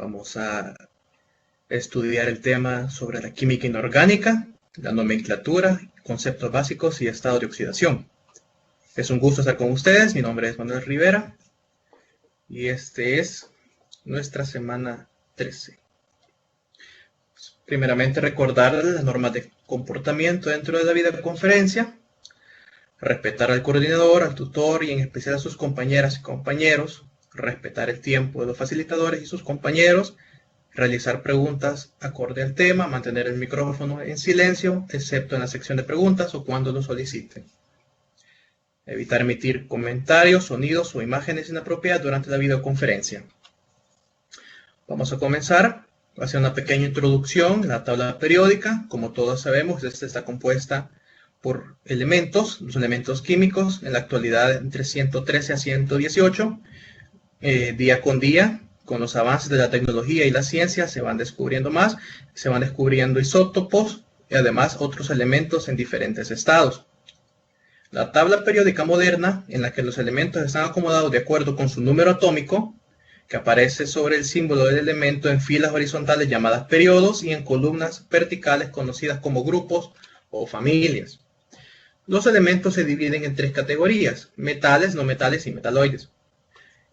Vamos a estudiar el tema sobre la química inorgánica, la nomenclatura, conceptos básicos y estado de oxidación. Es un gusto estar con ustedes. Mi nombre es Manuel Rivera y este es nuestra semana 13. Primeramente, recordar las normas de comportamiento dentro de la videoconferencia, respetar al coordinador, al tutor y en especial a sus compañeras y compañeros, respetar el tiempo de los facilitadores y sus compañeros, realizar preguntas acorde al tema, mantener el micrófono en silencio, excepto en la sección de preguntas o cuando lo soliciten. Evitar emitir comentarios, sonidos o imágenes inapropiadas durante la videoconferencia. Vamos a comenzar. Va a ser una pequeña introducción. La tabla periódica, como todos sabemos, esta está compuesta por elementos, los elementos químicos, en la actualidad entre 113 a 118. Día con día, con los avances de la tecnología y la ciencia, se van descubriendo más, se van descubriendo isótopos y además otros elementos en diferentes estados. La tabla periódica moderna, en la que los elementos están acomodados de acuerdo con su número atómico, que aparece sobre el símbolo del elemento en filas horizontales llamadas periodos y en columnas verticales conocidas como grupos o familias. Los elementos se dividen en tres categorías: metales, no metales y metaloides.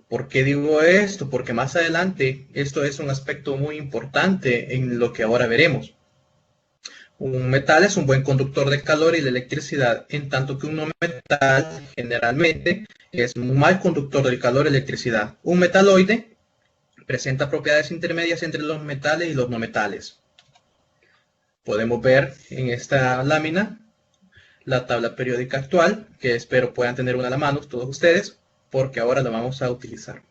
¿Por qué digo esto? Porque más adelante esto es un aspecto muy importante en lo que ahora veremos. Un metal es un buen conductor de calor y de electricidad, en tanto que un no metal generalmente es un mal conductor del calor y electricidad. Un metaloide presenta propiedades intermedias entre los metales y los no metales. Podemos ver en esta lámina la tabla periódica actual, que espero puedan tener una a la mano todos ustedes, porque ahora la vamos a utilizar.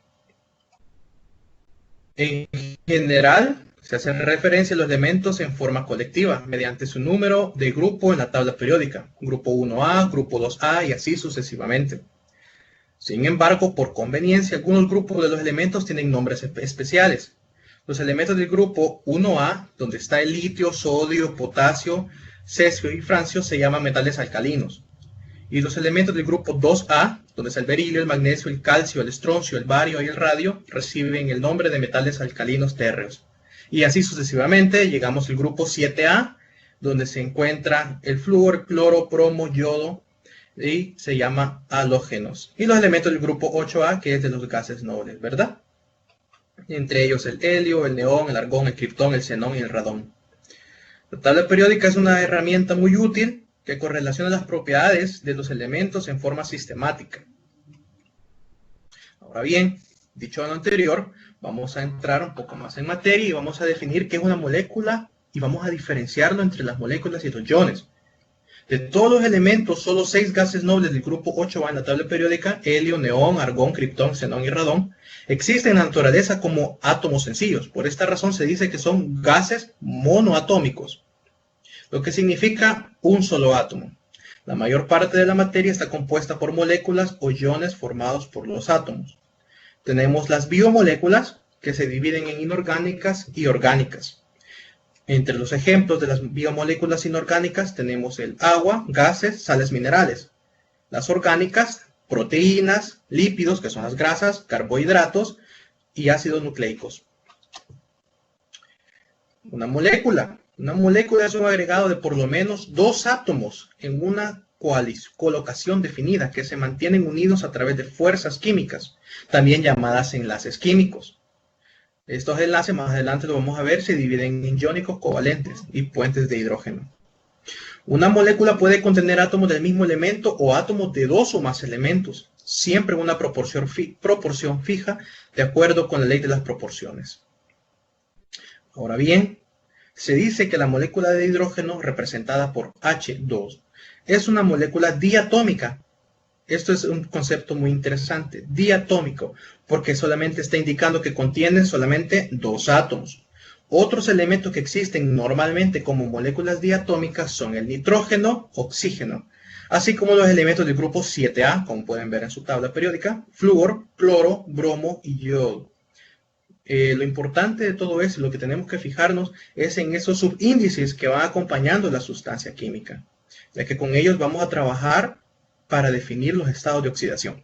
En general, se hace referencia a los elementos en forma colectiva, mediante su número de grupo en la tabla periódica, grupo 1A, grupo 2A y así sucesivamente. Sin embargo, por conveniencia, algunos grupos de los elementos tienen nombres especiales. Los elementos del grupo 1A, donde está el litio, sodio, potasio, cesio y francio, se llaman metales alcalinos. Y los elementos del grupo 2A, donde está el berilio, el magnesio, el calcio, el estroncio, el bario y el radio, reciben el nombre de metales alcalinos térreos. Y así sucesivamente llegamos al grupo 7A, donde se encuentra el flúor, cloro, bromo, yodo, y se llama halógenos. Y los elementos del grupo 8A, que es de los gases nobles, ¿verdad? Entre ellos el helio, el neón, el argón, el criptón, el xenón y el radón. La tabla periódica es una herramienta muy útil que correlaciona las propiedades de los elementos en forma sistemática. Ahora bien, dicho lo anterior, vamos a entrar un poco más en materia y vamos a definir qué es una molécula y vamos a diferenciarlo entre las moléculas y los iones. De todos los elementos, solo 6 gases nobles del grupo 8A en la tabla periódica, helio, neón, argón, criptón, xenón y radón, existen en la naturaleza como átomos sencillos. Por esta razón se dice que son gases monoatómicos, lo que significa un solo átomo. La mayor parte de la materia está compuesta por moléculas o iones formados por los átomos. Tenemos las biomoléculas, que se dividen en inorgánicas y orgánicas. Entre los ejemplos de las biomoléculas inorgánicas tenemos el agua, gases, sales minerales. Las orgánicas, proteínas, lípidos, que son las grasas, carbohidratos y ácidos nucleicos. Una molécula es un agregado de por lo menos 2 átomos en una colocación definida que se mantienen unidos a través de fuerzas químicas, también llamadas enlaces químicos. Estos enlaces, más adelante lo vamos a ver, se dividen en iónicos covalentes y puentes de hidrógeno. Una molécula puede contener átomos del mismo elemento o átomos de 2 o más elementos, siempre en una proporción fija, de acuerdo con la ley de las proporciones. Ahora bien, se dice que la molécula de hidrógeno, representada por H2, es una molécula diatómica. Esto es un concepto muy interesante, diatómico, porque solamente está indicando que contiene solamente 2 átomos. Otros elementos que existen normalmente como moléculas diatómicas son el nitrógeno, oxígeno, así como los elementos del grupo 7A, como pueden ver en su tabla periódica, flúor, cloro, bromo y yodo. Lo importante de todo eso, lo que tenemos que fijarnos, es en esos subíndices que van acompañando la sustancia química, ya que con ellos vamos a trabajar para definir los estados de oxidación.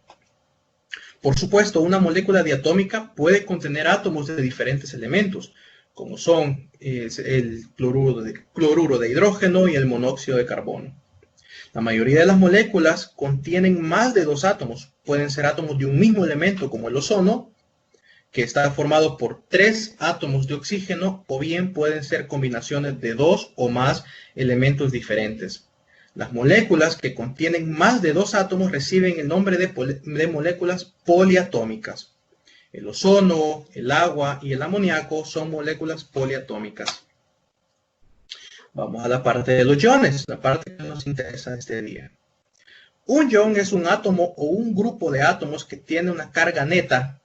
Por supuesto, una molécula diatómica puede contener átomos de diferentes elementos, como son el cloruro de hidrógeno y el monóxido de carbono. La mayoría de las moléculas contienen más de 2 átomos. Pueden ser átomos de un mismo elemento, como el ozono, que está formado por 3 átomos de oxígeno, o bien pueden ser combinaciones de 2 o más elementos diferentes. Las moléculas que contienen más de 2 átomos reciben el nombre de moléculas poliatómicas. El ozono, el agua y el amoníaco son moléculas poliatómicas. Vamos a la parte de los iones, la parte que nos interesa este día. Un ion es un átomo o un grupo de átomos que tiene una carga neta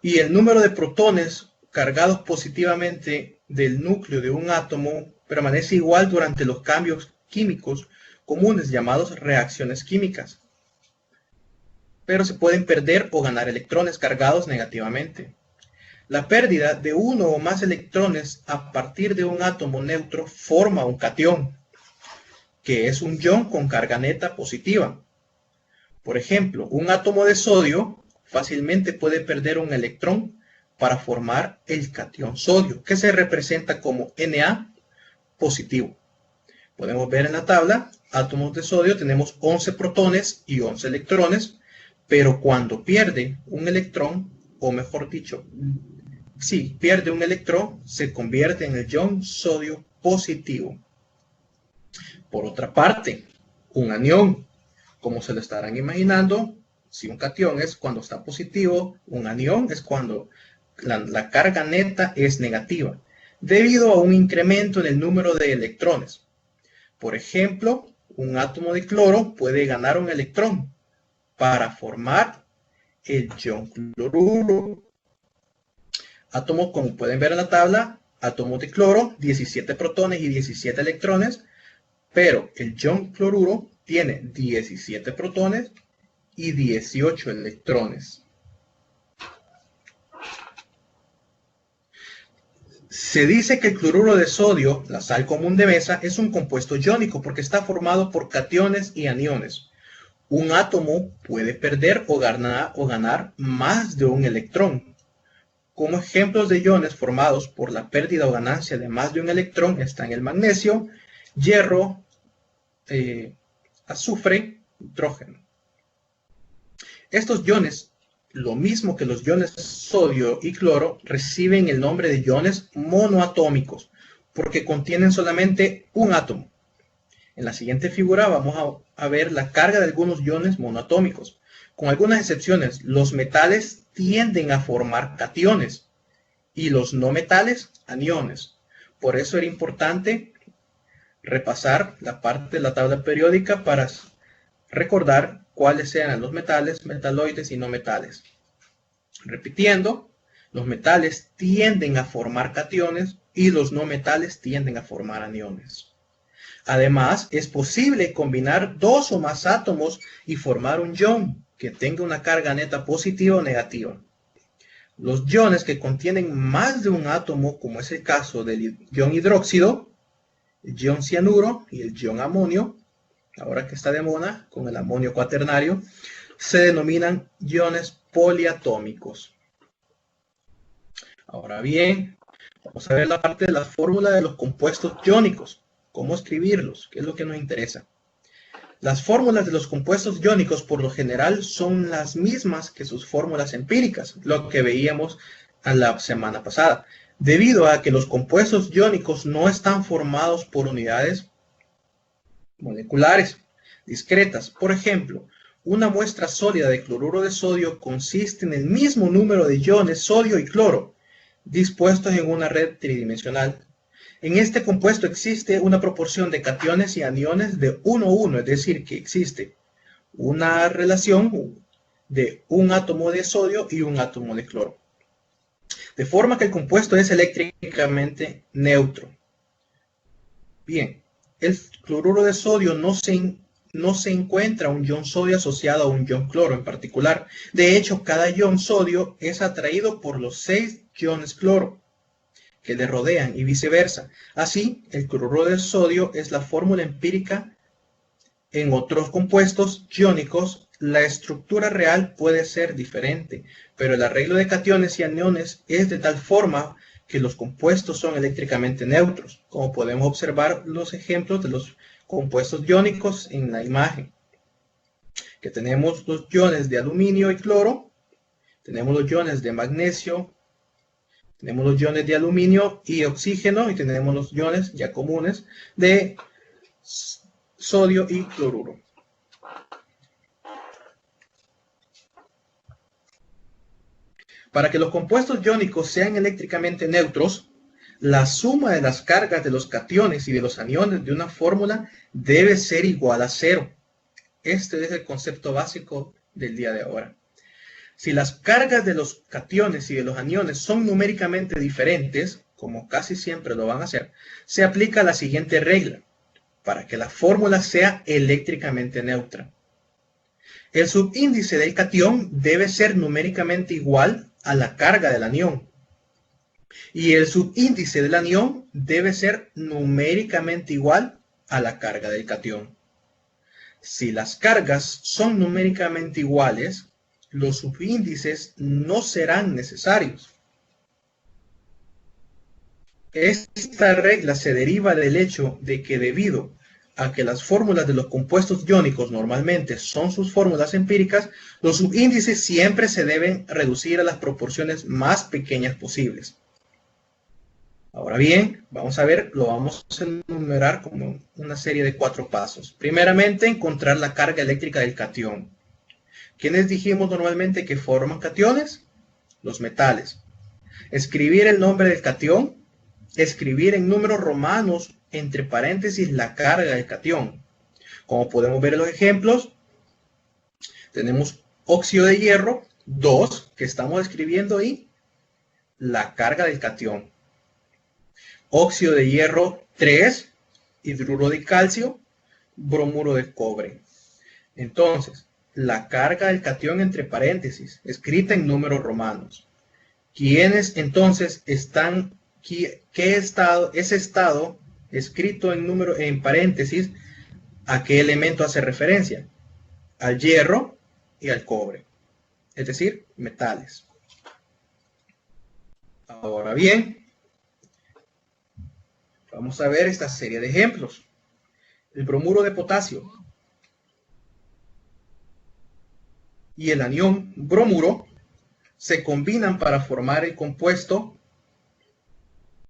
y el número de protones cargados positivamente del núcleo de un átomo permanece igual durante los cambios químicos comunes llamados reacciones químicas, pero se pueden perder o ganar electrones cargados negativamente. La pérdida de uno o más electrones a partir de un átomo neutro forma un catión, que es un ion con carga neta positiva. Por ejemplo, un átomo de sodio fácilmente puede perder un electrón para formar el catión sodio, que se representa como Na positivo. Podemos ver en la tabla, átomos de sodio tenemos 11 protones y 11 electrones, pero cuando pierde un electrón, o mejor dicho, si pierde un electrón, se convierte en el ion sodio positivo. Por otra parte, un anión, como se lo estarán imaginando, si un catión es cuando está positivo, un anión es cuando la carga neta es negativa, debido a un incremento en el número de electrones. Por ejemplo, un átomo de cloro puede ganar un electrón para formar el ion cloruro. Átomos, como pueden ver en la tabla, átomos de cloro, 17 protones y 17 electrones, pero el ion cloruro tiene 17 protones y 18 electrones. Se dice que el cloruro de sodio, la sal común de mesa, es un compuesto iónico porque está formado por cationes y aniones. Un átomo puede perder o ganar más de un electrón. Como ejemplos de iones formados por la pérdida o ganancia de más de un electrón están el magnesio, hierro, azufre, nitrógeno. Estos iones, lo mismo que los iones sodio y cloro, reciben el nombre de iones monoatómicos porque contienen solamente un átomo. En la siguiente figura vamos a ver la carga de algunos iones monoatómicos. Con algunas excepciones, los metales tienden a formar cationes y los no metales aniones. Por eso era importante repasar la parte de la tabla periódica para recordar cuáles eran los metales, metaloides y no metales. Repitiendo, los metales tienden a formar cationes y los no metales tienden a formar aniones. Además, es posible combinar 2 o más átomos y formar un ion que tenga una carga neta positiva o negativa. Los iones que contienen más de un átomo, como es el caso del ion hidróxido, el ion cianuro y el ion amonio, ahora que está de moda con el amonio cuaternario, se denominan iones poliatómicos. Ahora bien, vamos a ver la parte de la fórmula de los compuestos iónicos. ¿Cómo escribirlos? ¿Qué es lo que nos interesa? Las fórmulas de los compuestos iónicos por lo general son las mismas que sus fórmulas empíricas, lo que veíamos la semana pasada, debido a que los compuestos iónicos no están formados por unidades moleculares discretas. Por ejemplo, una muestra sólida de cloruro de sodio consiste en el mismo número de iones sodio y cloro dispuestos en una red tridimensional. En este compuesto existe una proporción de cationes y aniones de 1:1, es decir, que existe una relación de un átomo de sodio y un átomo de cloro. De forma que el compuesto es eléctricamente neutro. Bien, el cloruro de sodio no se encuentra un ion sodio asociado a un ion cloro en particular. De hecho, cada ion sodio es atraído por los 6 iones cloro. que le rodean y viceversa. Así, el cloruro de sodio es la fórmula empírica. En otros compuestos iónicos, la estructura real puede ser diferente, pero el arreglo de cationes y aniones es de tal forma que los compuestos son eléctricamente neutros, como podemos observar los ejemplos de los compuestos iónicos en la imagen, que tenemos los iones de aluminio y cloro, tenemos los iones de magnesio, tenemos los iones de aluminio y oxígeno, y tenemos los iones ya comunes de sodio y cloruro. Para que los compuestos iónicos sean eléctricamente neutros, la suma de las cargas de los cationes y de los aniones de una fórmula debe ser igual a cero. Este es el concepto básico del día de ahora. Si las cargas de los cationes y de los aniones son numéricamente diferentes, como casi siempre lo van a ser, se aplica la siguiente regla para que la fórmula sea eléctricamente neutra. El subíndice del catión debe ser numéricamente igual a la carga del anión, y el subíndice del anión debe ser numéricamente igual a la carga del catión. Si las cargas son numéricamente iguales, los subíndices no serán necesarios. Esta regla se deriva del hecho de que debido a que las fórmulas de los compuestos iónicos normalmente son sus fórmulas empíricas, los subíndices siempre se deben reducir a las proporciones más pequeñas posibles. Ahora bien, vamos a ver, lo vamos a enumerar como una serie de 4 pasos. Primeramente, encontrar la carga eléctrica del catión. ¿Quiénes dijimos normalmente que forman cationes? Los metales. Escribir el nombre del catión. Escribir en números romanos entre paréntesis la carga del catión. Como podemos ver en los ejemplos, tenemos óxido de hierro 2, que estamos escribiendo ahí la carga del catión. Óxido de hierro 3, hidruro de calcio, bromuro de cobre. Entonces, la carga del catión entre paréntesis, escrita en números romanos. ¿Quiénes entonces están, qué estado, ese estado escrito en paréntesis, a qué elemento hace referencia? Al hierro y al cobre, es decir, metales. Ahora bien, vamos a ver esta serie de ejemplos. El bromuro de potasio y el anión bromuro se combinan para formar el compuesto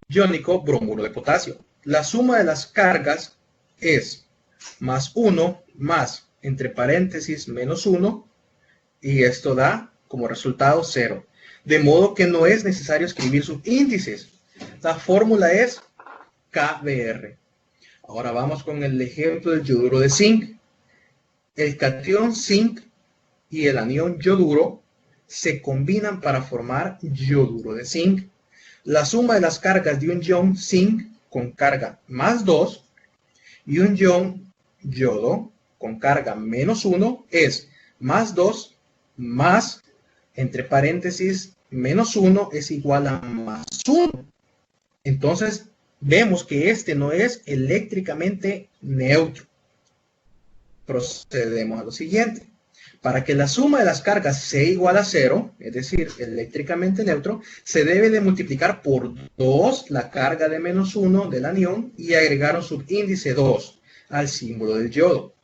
iónico bromuro de potasio. La suma de las cargas es más 1 más, entre paréntesis, menos 1, y esto da como resultado 0. De modo que no es necesario escribir sus índices. La fórmula es KBr. Ahora vamos con el ejemplo del yoduro de zinc. El catión zinc y el anión yoduro se combinan para formar yoduro de zinc. La suma de las cargas de un ion zinc con carga más 2 y un ion yodo con carga menos 1 es más 2 más, entre paréntesis, menos 1 es igual a más 1. Entonces, vemos que este no es eléctricamente neutro. Procedemos a lo siguiente. Para que la suma de las cargas sea igual a 0, es decir, eléctricamente neutro, se debe de multiplicar por 2 la carga de menos 1 del anión y agregar un subíndice 2 al símbolo del yodo.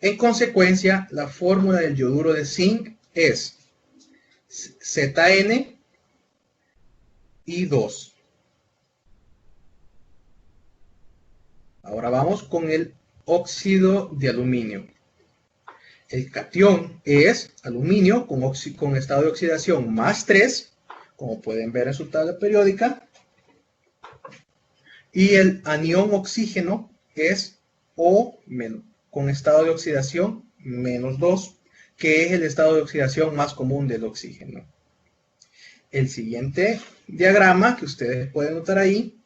En consecuencia, la fórmula del yoduro de zinc es Zn y 2. Ahora vamos con el óxido de aluminio. El catión es aluminio con estado de oxidación más 3, como pueden ver en su tabla periódica. Y el anión oxígeno es O- con estado de oxidación menos 2, que es el estado de oxidación más común del oxígeno. El siguiente diagrama que ustedes pueden notar ahí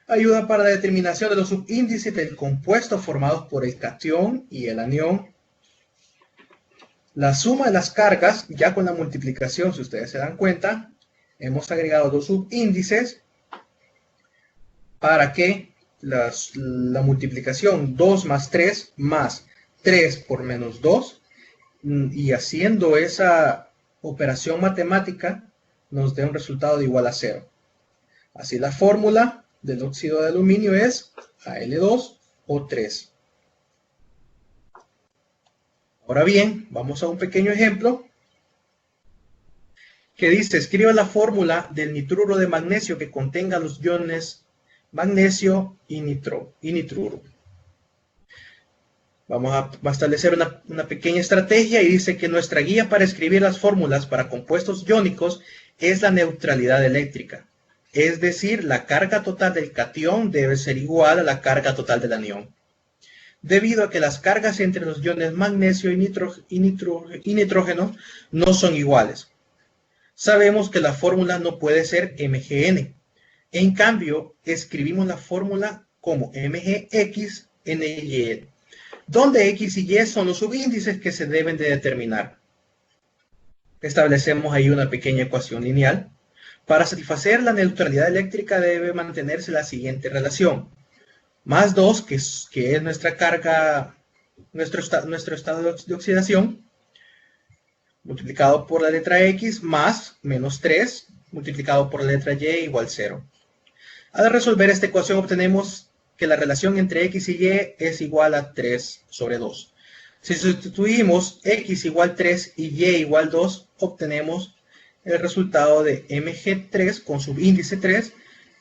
ayuda para la determinación de los subíndices del compuesto formados por el catión y el anión. La suma de las cargas, ya con la multiplicación, si ustedes se dan cuenta, hemos agregado dos subíndices para que la multiplicación 2 más 3 por menos 2, y haciendo esa operación matemática nos dé un resultado de igual a 0. Así la fórmula del óxido de aluminio es Al2O3. Ahora bien, vamos a un pequeño ejemplo que dice: escriba la fórmula del nitruro de magnesio que contenga los iones magnesio y nitruro. Vamos a establecer una pequeña estrategia, y dice que nuestra guía para escribir las fórmulas para compuestos iónicos es la neutralidad eléctrica. Es decir, la carga total del catión debe ser igual a la carga total del anión. Debido a que las cargas entre los iones magnesio y nitrógeno no son iguales, sabemos que la fórmula no puede ser MgN. En cambio, escribimos la fórmula como MgXNY, donde X y Y son los subíndices que se deben de determinar. Establecemos ahí una pequeña ecuación lineal. Para satisfacer la neutralidad eléctrica debe mantenerse la siguiente relación: más 2, que es nuestra carga, nuestro estado de oxidación, multiplicado por la letra X, más menos 3, multiplicado por la letra Y, igual 0. Al resolver esta ecuación obtenemos que la relación entre X y Y es igual a 3 sobre 2. Si sustituimos X igual 3 y Y igual 2, obtenemos el resultado de Mg3 con subíndice 3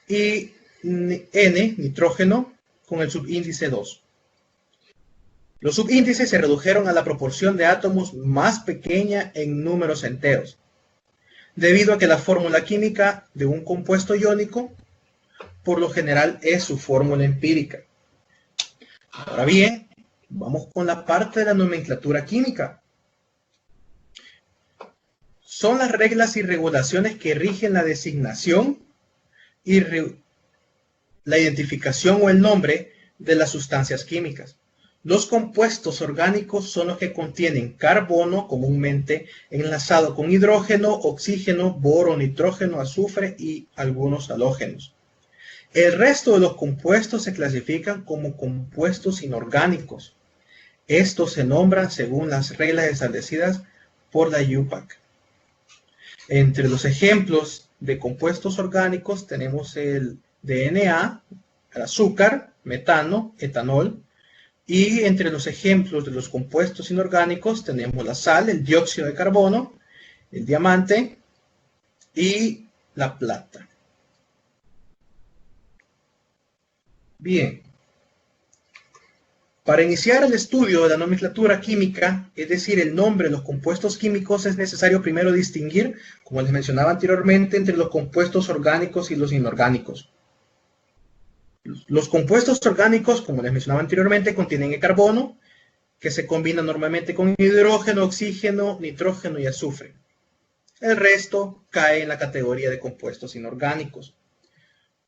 y N, nitrógeno, con el subíndice 2. Los subíndices se redujeron a la proporción de átomos más pequeña en números enteros, debido a que la fórmula química de un compuesto iónico por lo general es su fórmula empírica. Ahora bien, vamos con la parte de la nomenclatura química. Son las reglas y regulaciones que rigen la designación y la identificación o el nombre de las sustancias químicas. Los compuestos orgánicos son los que contienen carbono, comúnmente enlazado con hidrógeno, oxígeno, boro, nitrógeno, azufre y algunos halógenos. El resto de los compuestos se clasifican como compuestos inorgánicos. Estos se nombran según las reglas establecidas por la IUPAC. Entre los ejemplos de compuestos orgánicos tenemos el DNA, el azúcar, metano, etanol. Y entre los ejemplos de los compuestos inorgánicos tenemos la sal, el dióxido de carbono, el diamante y la plata. Bien. Para iniciar el estudio de la nomenclatura química, es decir, el nombre de los compuestos químicos, es necesario primero distinguir, como les mencionaba anteriormente, entre los compuestos orgánicos y los inorgánicos. Los compuestos orgánicos, como les mencionaba anteriormente, contienen el carbono, que se combina normalmente con hidrógeno, oxígeno, nitrógeno y azufre. El resto cae en la categoría de compuestos inorgánicos.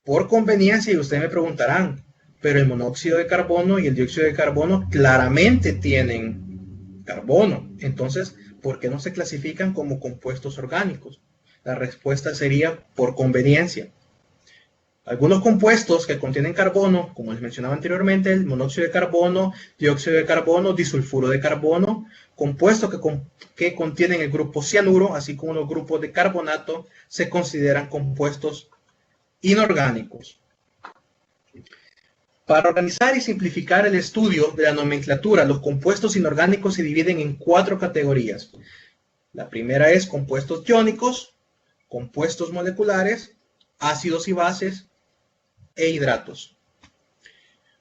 Por conveniencia, y ustedes me preguntarán, pero el monóxido de carbono y el dióxido de carbono claramente tienen carbono. Entonces, ¿por qué no se clasifican como compuestos orgánicos? La respuesta sería por conveniencia. Algunos compuestos que contienen carbono, como les mencionaba anteriormente, el monóxido de carbono, dióxido de carbono, disulfuro de carbono, compuestos que contienen el grupo cianuro, así como los grupos de carbonato, se consideran compuestos inorgánicos. Para organizar y simplificar el estudio de la nomenclatura, los compuestos inorgánicos se dividen en 4 categorías. La primera es compuestos iónicos, compuestos moleculares, ácidos y bases e hidratos.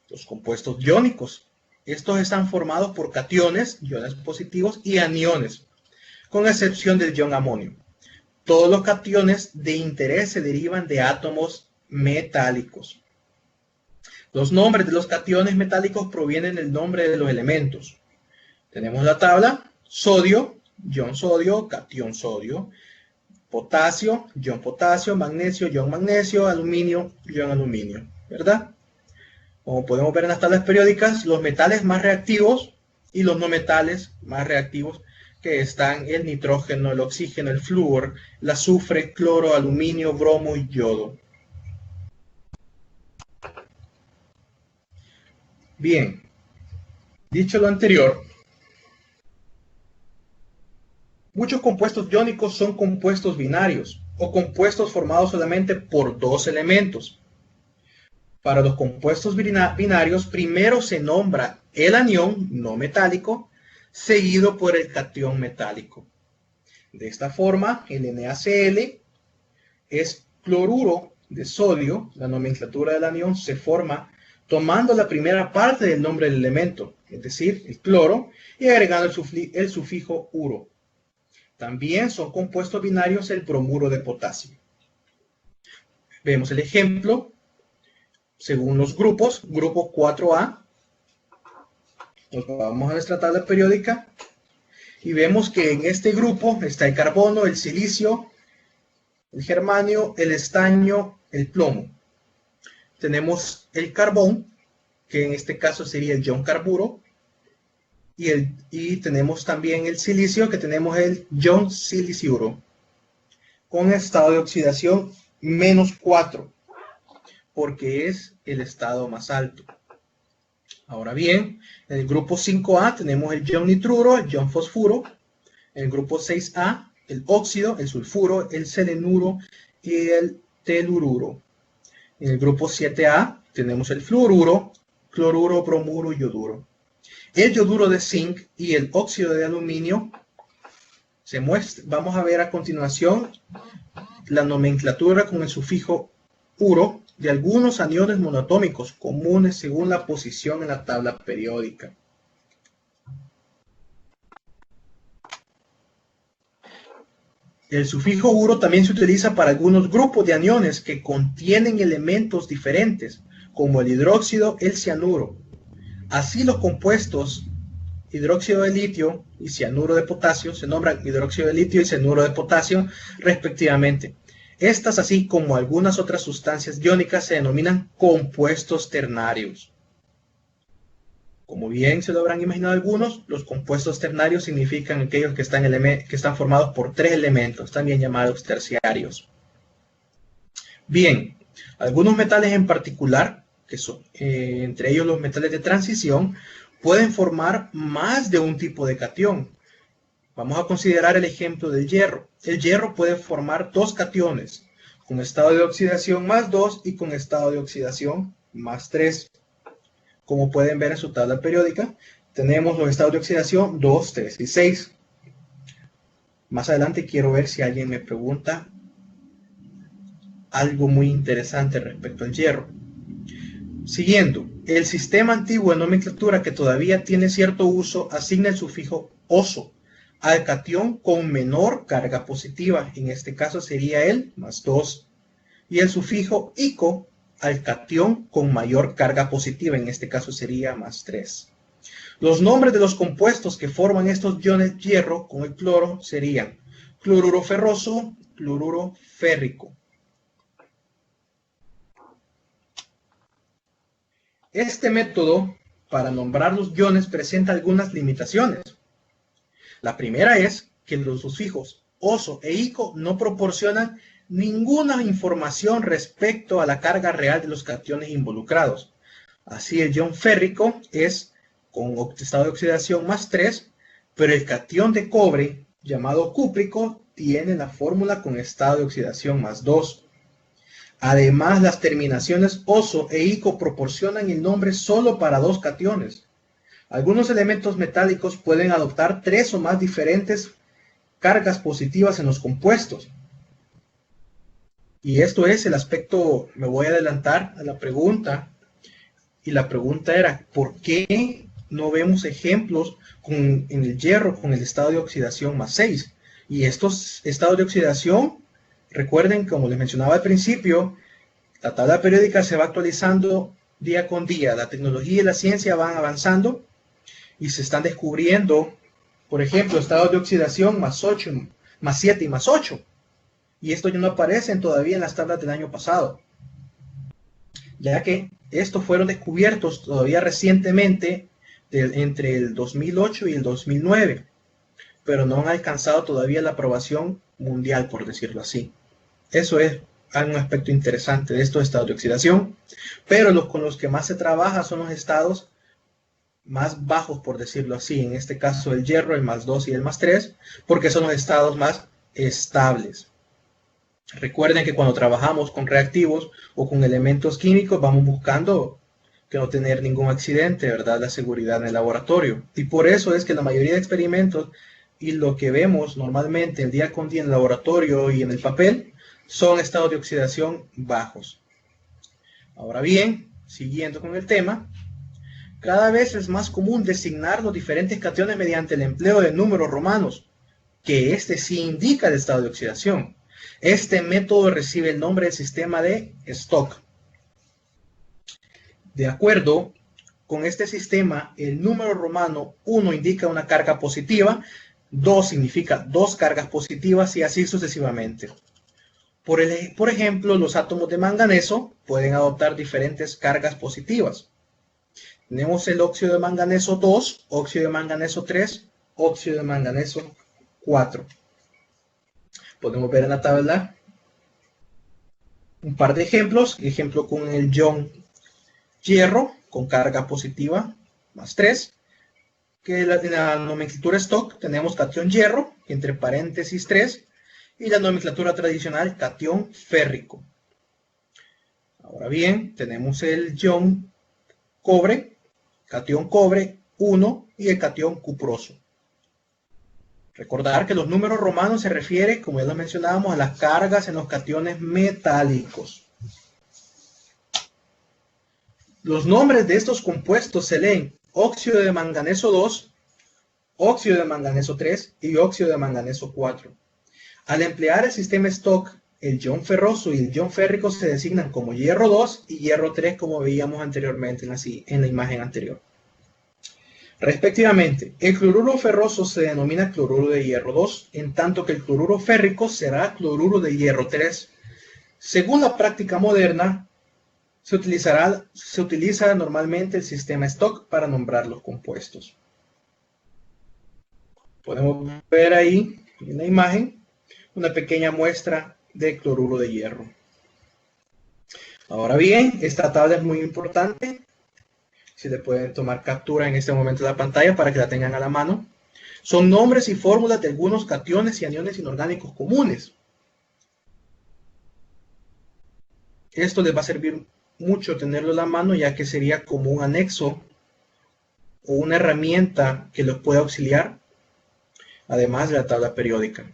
Los compuestos iónicos. Estos están formados por cationes, iones positivos, y aniones, con excepción del ion amonio. Todos los cationes de interés se derivan de átomos metálicos. Los nombres de los cationes metálicos provienen del nombre de los elementos. Tenemos la tabla: sodio, ion sodio, catión sodio; potasio, ion potasio; magnesio, ion magnesio; aluminio, ion aluminio, ¿verdad? Como podemos ver en las tablas periódicas, los metales más reactivos y los no metales más reactivos, que están el nitrógeno, el oxígeno, el flúor, el azufre, cloro, aluminio, bromo y yodo. Bien, dicho lo anterior, muchos compuestos iónicos son compuestos binarios o compuestos formados solamente por dos elementos. Para los compuestos binarios, primero se nombra el anión no metálico, seguido por el catión metálico. De esta forma, el NaCl es cloruro de sodio. La nomenclatura del anión se forma tomando la primera parte del nombre del elemento, es decir, el cloro, y agregando el sufijo uro. También son compuestos binarios el bromuro de potasio. Vemos el ejemplo según los grupos. Grupo 4A. Nos vamos a nuestra tabla periódica y vemos que en este grupo está el carbono, el silicio, el germanio, el estaño, el plomo. Tenemos el carbón, que en este caso sería el ion carburo, y tenemos también el silicio, que tenemos el ion siliciuro, con estado de oxidación -4, porque es el estado más alto. Ahora bien, en el grupo 5A tenemos el ion nitruro, el ion fosfuro. En el grupo 6A, el óxido, el sulfuro, el selenuro y el telururo. En el grupo 7A tenemos el fluoruro, cloruro, bromuro y yoduro. El yoduro de zinc y el óxido de aluminio se muestra. Vamos a ver a continuación la nomenclatura con el sufijo uro de algunos aniones monoatómicos comunes según la posición en la tabla periódica. El sufijo uro también se utiliza para algunos grupos de aniones que contienen elementos diferentes, como el hidróxido, el cianuro. Así los compuestos hidróxido de litio y cianuro de potasio se nombran hidróxido de litio y cianuro de potasio respectivamente. Estas, así como algunas otras sustancias iónicas, se denominan compuestos ternarios. Como bien se lo habrán imaginado algunos, los compuestos ternarios significan aquellos que están formados por tres elementos, también llamados terciarios. Bien, algunos metales en particular, que son entre ellos los metales de transición, pueden formar más de un tipo de catión. Vamos a considerar el ejemplo del hierro. El hierro puede formar dos cationes, con estado de oxidación +2 y con estado de oxidación +3. Como pueden ver en su tabla periódica, tenemos los estados de oxidación 2, 3 y 6. Más adelante quiero ver si alguien me pregunta algo muy interesante respecto al hierro. Siguiendo, el sistema antiguo de nomenclatura que todavía tiene cierto uso asigna el sufijo oso al catión con menor carga positiva, en este caso sería el +2, y el sufijo ico al catión con mayor carga positiva, en este caso sería +3. Los nombres de los compuestos que forman estos iones hierro con el cloro serían cloruro ferroso, cloruro férrico. Este método para nombrar los iones presenta algunas limitaciones. La primera es que los sufijos oso e ico no proporcionan ninguna información respecto a la carga real de los cationes involucrados. Así el ion férrico es con estado de oxidación +3, pero el catión de cobre, llamado cúprico, tiene la fórmula con estado de oxidación +2. Además, las terminaciones oso e ico proporcionan el nombre solo para dos cationes. Algunos elementos metálicos pueden adoptar 3 o más diferentes cargas positivas en los compuestos. Y esto es el aspecto, me voy a adelantar a la pregunta. Y la pregunta era, ¿por qué no vemos ejemplos en el hierro con el estado de oxidación +6? Y estos estados de oxidación, recuerden, como les mencionaba al principio, la tabla periódica se va actualizando día con día. La tecnología y la ciencia van avanzando y se están descubriendo, por ejemplo, estados de oxidación +8, +7 y +8. Y esto ya no aparecen todavía en las tablas del año pasado, ya que estos fueron descubiertos todavía recientemente entre el 2008 y el 2009, pero no han alcanzado todavía la aprobación mundial, por decirlo así. Eso es un aspecto interesante de estos estados de oxidación, pero con los que más se trabaja son los estados más bajos, por decirlo así, en este caso el hierro, el +2 y el +3, porque son los estados más estables. Recuerden que cuando trabajamos con reactivos o con elementos químicos vamos buscando que no tener ningún accidente, ¿verdad? La seguridad en el laboratorio. Y por eso es que la mayoría de experimentos y lo que vemos normalmente el día con día en el laboratorio y en el papel son estados de oxidación bajos. Ahora bien, siguiendo con el tema, cada vez es más común designar los diferentes cationes mediante el empleo de números romanos, que este sí indica el estado de oxidación. Este método recibe el nombre de sistema de Stock. De acuerdo con este sistema, el número romano 1 indica una carga positiva, 2 significa dos cargas positivas y así sucesivamente. Por ejemplo, los átomos de manganeso pueden adoptar diferentes cargas positivas. Tenemos el óxido de manganeso 2, óxido de manganeso 3, óxido de manganeso 4. Podemos ver en la tabla un par de ejemplos. Ejemplo con el ion hierro con carga positiva +3. Que en la nomenclatura stock tenemos cation hierro, entre paréntesis 3, y la nomenclatura tradicional cation férrico. Ahora bien, tenemos el ion cobre, cation cobre 1 y el cation cuproso. Recordar que los números romanos se refieren, como ya lo mencionábamos, a las cargas en los cationes metálicos. Los nombres de estos compuestos se leen óxido de manganeso 2, óxido de manganeso 3 y óxido de manganeso 4. Al emplear el sistema Stock, el ion ferroso y el ion férrico se designan como hierro 2 y hierro 3, como veíamos anteriormente en la imagen anterior. Respectivamente, el cloruro ferroso se denomina cloruro de hierro 2, en tanto que el cloruro férrico será cloruro de hierro 3. Según la práctica moderna, se utiliza normalmente el sistema Stock para nombrar los compuestos. Podemos ver ahí en la imagen una pequeña muestra de cloruro de hierro. Ahora bien, esta tabla es muy importante. Si le pueden tomar captura en este momento de la pantalla para que la tengan a la mano. Son nombres y fórmulas de algunos cationes y aniones inorgánicos comunes. Esto les va a servir mucho tenerlo a la mano, ya que sería como un anexo o una herramienta que los pueda auxiliar, además de la tabla periódica.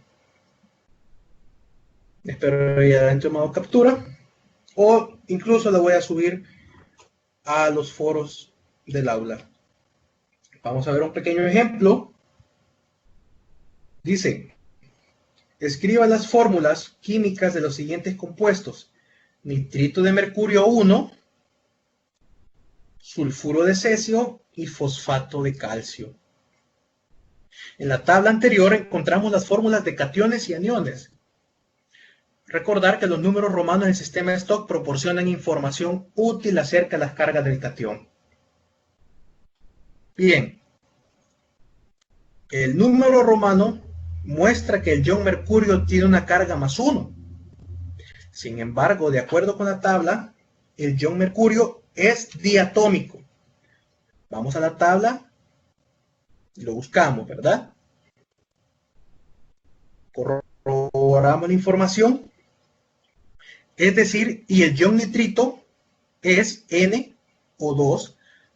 Espero ya hayan tomado captura, o incluso la voy a subir a los foros del aula. Vamos a ver un pequeño ejemplo. Dice, escriba las fórmulas químicas de los siguientes compuestos: nitrito de mercurio 1, sulfuro de cesio y fosfato de calcio. En la tabla anterior encontramos las fórmulas de cationes y aniones. Recordar que los números romanos del sistema Stock proporcionan información útil acerca de las cargas del catión. Bien, el número romano muestra que el ion mercurio tiene una carga +1. Sin embargo, de acuerdo con la tabla, el ion mercurio es diatómico. Vamos a la tabla y lo buscamos, ¿verdad? Corroboramos la información. Es decir, y el ion nitrito es NO2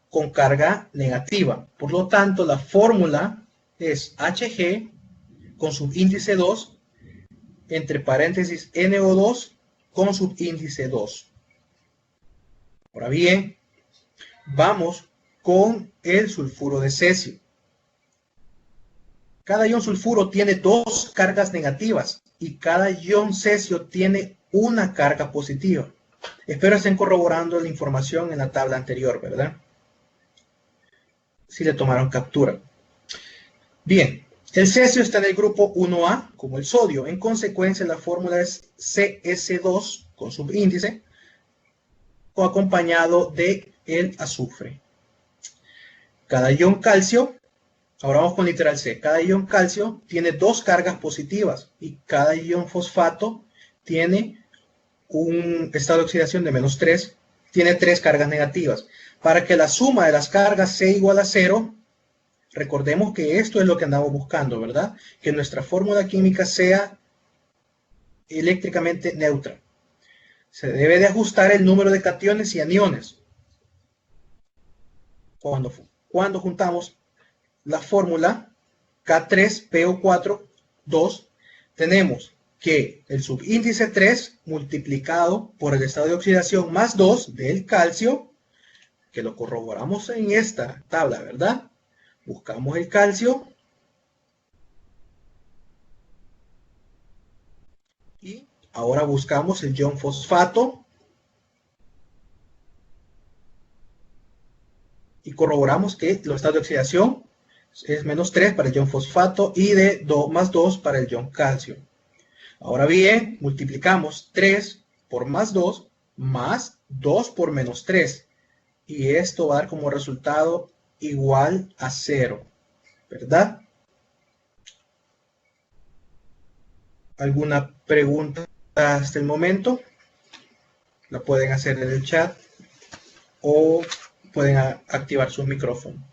con carga negativa. Por lo tanto, la fórmula es Hg con subíndice 2, entre paréntesis NO2 con subíndice 2. Ahora bien, vamos con el sulfuro de cesio. Cada ion sulfuro tiene dos cargas negativas y cada ion cesio tiene una carga positiva. Espero estén corroborando la información en la tabla anterior, ¿verdad? Si le tomaron captura. Bien, el cesio está en el grupo 1A, como el sodio. En consecuencia, la fórmula es CS2 con subíndice, o acompañado de el azufre. Cada ion calcio, ahora vamos con literal C, cada ion calcio tiene dos cargas positivas y cada ion fosfato tiene un estado de oxidación de -3 tiene 3 cargas negativas. Para que la suma de las cargas sea igual a 0, recordemos que esto es lo que andamos buscando, ¿verdad? Que nuestra fórmula química sea eléctricamente neutra. Se debe de ajustar el número de cationes y aniones. Cuando juntamos la fórmula K3PO4 2, tenemos que el subíndice 3 multiplicado por el estado de oxidación más 2 del calcio, que lo corroboramos en esta tabla, ¿verdad? Buscamos el calcio y ahora buscamos el ion fosfato y corroboramos que los estados de oxidación es menos 3 para el ion fosfato y de más 2 para el ion calcio. Ahora bien, multiplicamos 3 por más 2 más 2 por menos 3. Y esto va a dar como resultado igual a 0, ¿verdad? ¿Alguna pregunta hasta el momento? La pueden hacer en el chat o pueden activar su micrófono.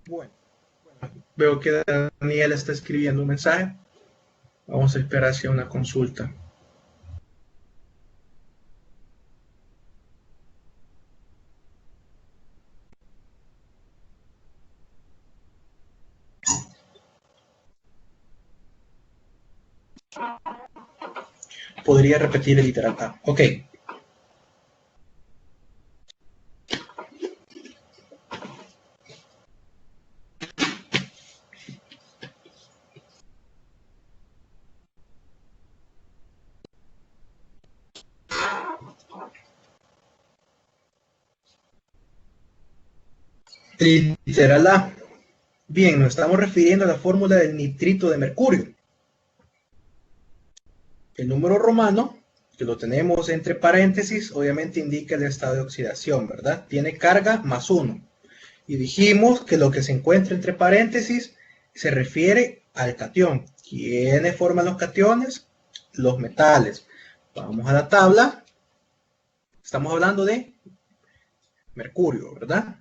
Bueno, veo que Daniel está escribiendo un mensaje. Vamos a esperar hacia una consulta. Podría repetir el literal A. Ok. Literal A. Bien, nos estamos refiriendo a la fórmula del nitrito de mercurio. El número romano, que lo tenemos entre paréntesis, obviamente indica el estado de oxidación, ¿verdad? Tiene carga más 1. Y dijimos que lo que se encuentra entre paréntesis se refiere al catión. ¿Quiénes forman los cationes? Los metales. Vamos a la tabla. Estamos hablando de mercurio, ¿verdad?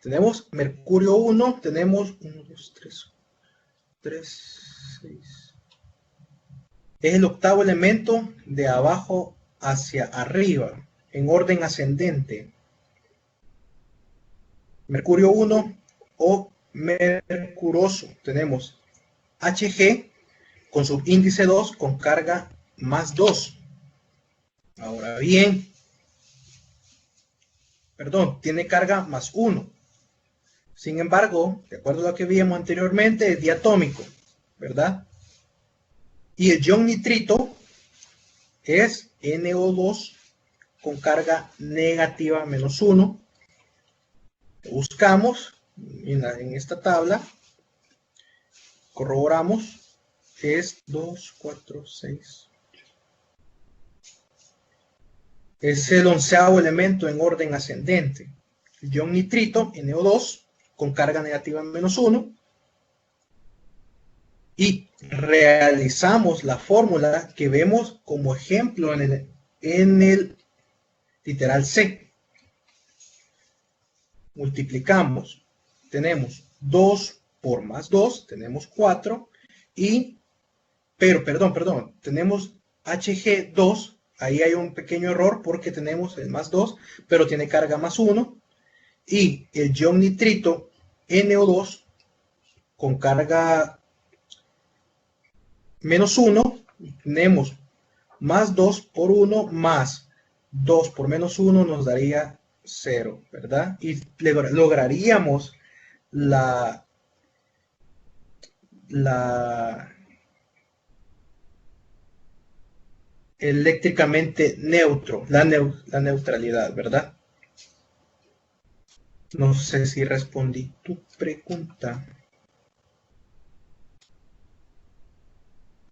Tenemos mercurio 1, tenemos 1, 2, 3, 6. Es el octavo elemento de abajo hacia arriba, en orden ascendente. Mercurio 1 o mercuroso. Tenemos Hg con subíndice 2 con carga más 2. Ahora bien, tiene carga más 1. Sin embargo, de acuerdo a lo que vimos anteriormente, es diatómico, ¿verdad? Y el ion nitrito es NO2 con carga negativa menos 1. Buscamos en esta tabla, corroboramos, es 2, 4, 6. Es el 11º elemento en orden ascendente. El ion nitrito, NO2, con carga negativa menos 1. Y realizamos la fórmula que vemos como ejemplo en el literal C. Multiplicamos, tenemos 2 por más 2, tenemos 4, tenemos Hg2, ahí hay un pequeño error porque tenemos el más 2, pero tiene carga más 1, y el ion nitrito NO2 con carga menos 1, tenemos más 2 por 1 más 2 por menos 1 nos daría 0, ¿verdad? Y lograríamos la eléctricamente neutro, la neutralidad, ¿verdad? No sé si respondí tu pregunta.